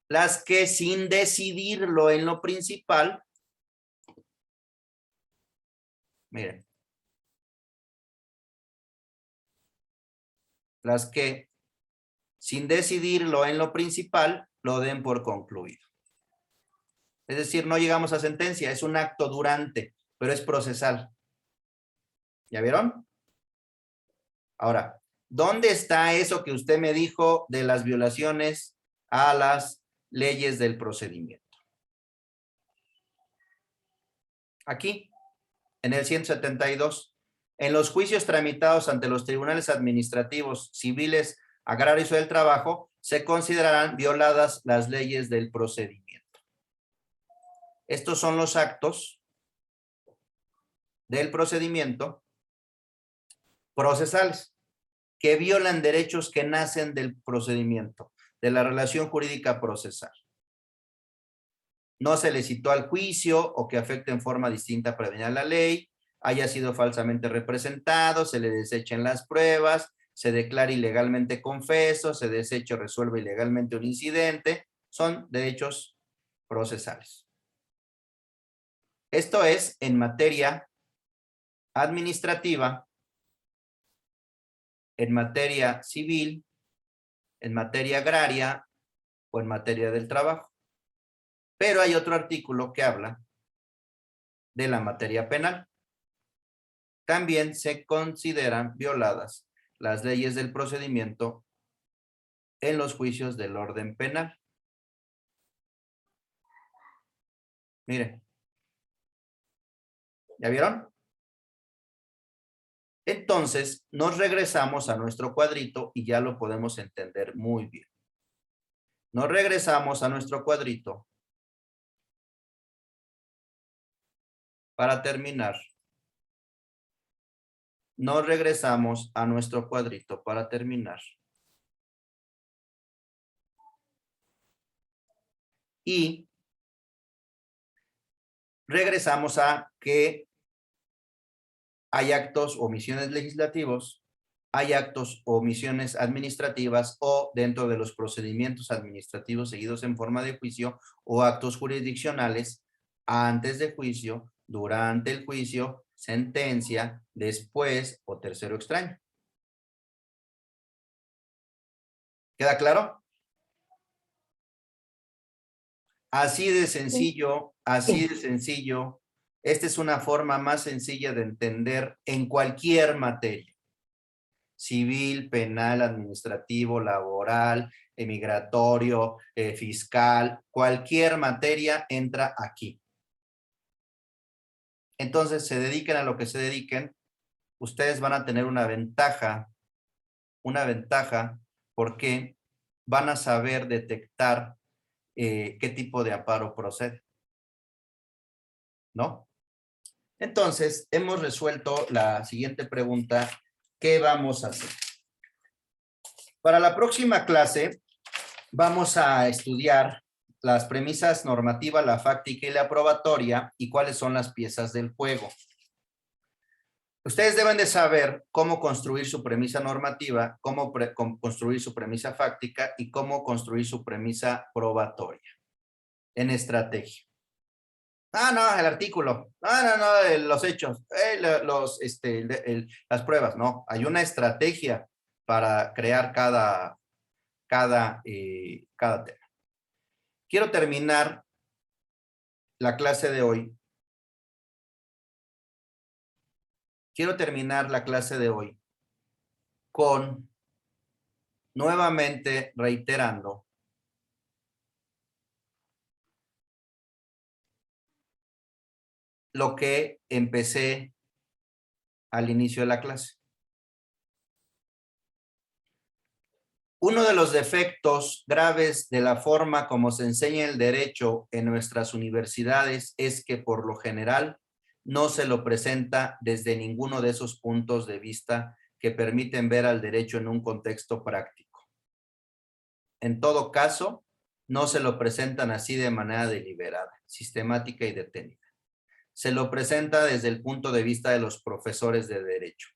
las que sin decidirlo en lo principal, miren, las que sin decidirlo en lo principal lo den por concluido. Es decir, no llegamos a sentencia, es un acto durante, pero es procesal. ¿Ya vieron? Ahora, ¿dónde está eso que usted me dijo de las violaciones a las leyes del procedimiento? Aquí, en el 172. En los juicios tramitados ante los tribunales administrativos, civiles, agrarios o del trabajo, se considerarán violadas las leyes del procedimiento. Estos son los actos del procedimiento procesales que violan derechos que nacen del procedimiento, de la relación jurídica procesal. No se le citó al juicio o que afecte en forma distinta a prevenir la ley, haya sido falsamente representado, se le desechen las pruebas, se declara ilegalmente confeso, se desecha o resuelve ilegalmente un incidente, son derechos procesales. Esto es en materia administrativa, en materia civil, en materia agraria o en materia del trabajo. Pero hay otro artículo que habla de la materia penal. También se consideran violadas las leyes del procedimiento en los juicios del orden penal. Miren. ¿Ya vieron? Entonces, nos regresamos a nuestro cuadrito y ya lo podemos entender muy bien. Nos regresamos a nuestro cuadrito para terminar. Nos regresamos a nuestro cuadrito para terminar. Y regresamos a que hay actos o omisiones legislativos, hay actos o omisiones administrativas o dentro de los procedimientos administrativos seguidos en forma de juicio o actos jurisdiccionales antes de juicio, durante el juicio, sentencia, después o tercero extraño. ¿Queda claro? Así de sencillo, así de sencillo. Esta es una forma más sencilla de entender en cualquier materia. Civil, penal, administrativo, laboral, migratorio, fiscal, cualquier materia entra aquí. Entonces, se dediquen a lo que se dediquen, ustedes van a tener una ventaja porque van a saber detectar qué tipo de amparo procede. ¿No? Entonces, hemos resuelto la siguiente pregunta. ¿Qué vamos a hacer? Para la próxima clase, vamos a estudiar las premisas normativa, la fáctica y la probatoria y cuáles son las piezas del juego. Ustedes deben de saber cómo construir su premisa normativa, cómo construir su premisa fáctica y cómo construir su premisa probatoria en estrategia. No, el artículo. No, los hechos, las pruebas. No, hay una estrategia para crear cada tema. Quiero terminar la clase de hoy. Con nuevamente reiterando lo que empecé al inicio de la clase. Uno de los defectos graves de la forma como se enseña el derecho en nuestras universidades es que por lo general no se lo presenta desde ninguno de esos puntos de vista que permiten ver al derecho en un contexto práctico. En todo caso, no se lo presentan así de manera deliberada, sistemática y detenida. Se lo presenta desde el punto de vista de los profesores de derecho.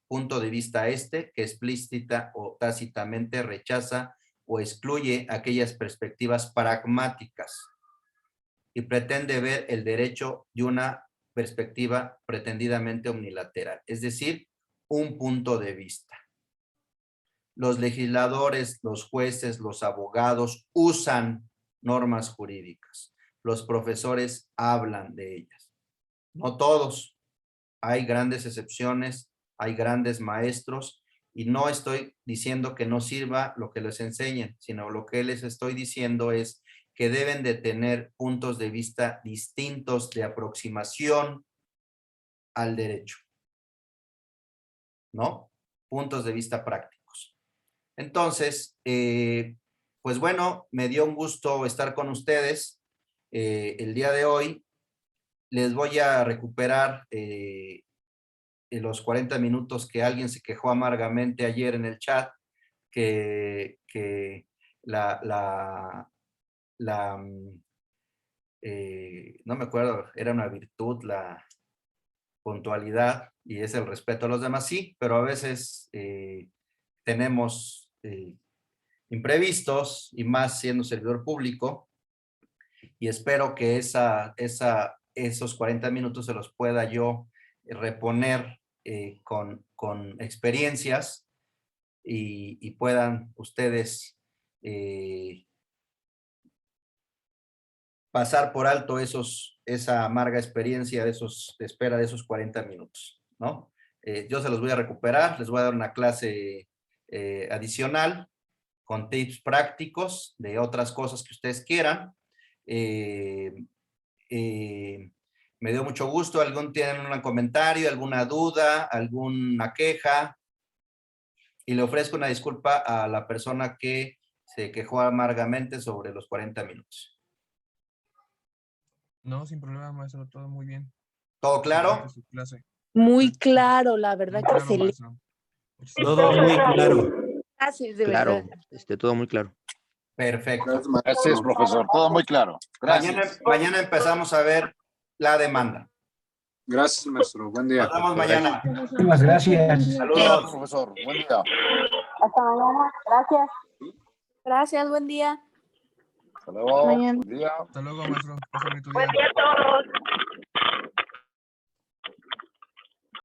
Punto de vista que explícita o tácitamente rechaza o excluye aquellas perspectivas pragmáticas y pretende ver el derecho de una perspectiva pretendidamente unilateral, es decir, un punto de vista. Los legisladores, los jueces, los abogados usan normas jurídicas. Los profesores hablan de ellas. No todos. Hay grandes excepciones, hay grandes maestros Y no estoy diciendo que no sirva lo que les enseñen, sino lo que les estoy diciendo es que deben de tener puntos de vista distintos de aproximación al derecho, ¿no? Puntos de vista prácticos. Entonces, pues bueno, me dio un gusto estar con ustedes el día de hoy. Les voy a recuperar los 40 minutos que alguien se quejó amargamente ayer en el chat, que no me acuerdo, era una virtud la puntualidad y es el respeto a los demás, sí, pero a veces tenemos imprevistos y más siendo servidor público, y espero que esos 40 minutos se los pueda yo reponer con experiencias y puedan ustedes pasar por alto esa amarga experiencia de espera de esos 40 minutos, ¿no? Yo se los voy a recuperar, les voy a dar una clase adicional con tips prácticos de otras cosas que ustedes quieran. Me dio mucho gusto. ¿Tienen un comentario, alguna duda, alguna queja? Y le ofrezco una disculpa a la persona que se quejó amargamente sobre los 40 minutos. No, sin problema, maestro, todo muy bien. ¿Todo claro? Excelente su clase. Muy claro, la verdad Muy que claro, excelente. maestro. Muchísimas Todo muy claro. Gracias, de Claro, verdad. todo muy claro. Perfecto. Gracias, profesor. Todo muy claro. Gracias. Mañana empezamos a ver la demanda. Gracias, maestro. Buen día. Nos vemos mañana. Muchísimas gracias. Saludos. Profesor. Buen día. Hasta mañana. Gracias. Gracias, buen día. Hasta luego. Mañana. Buen día. Hasta luego, maestro. Pasa bonito día. Buen día a todos.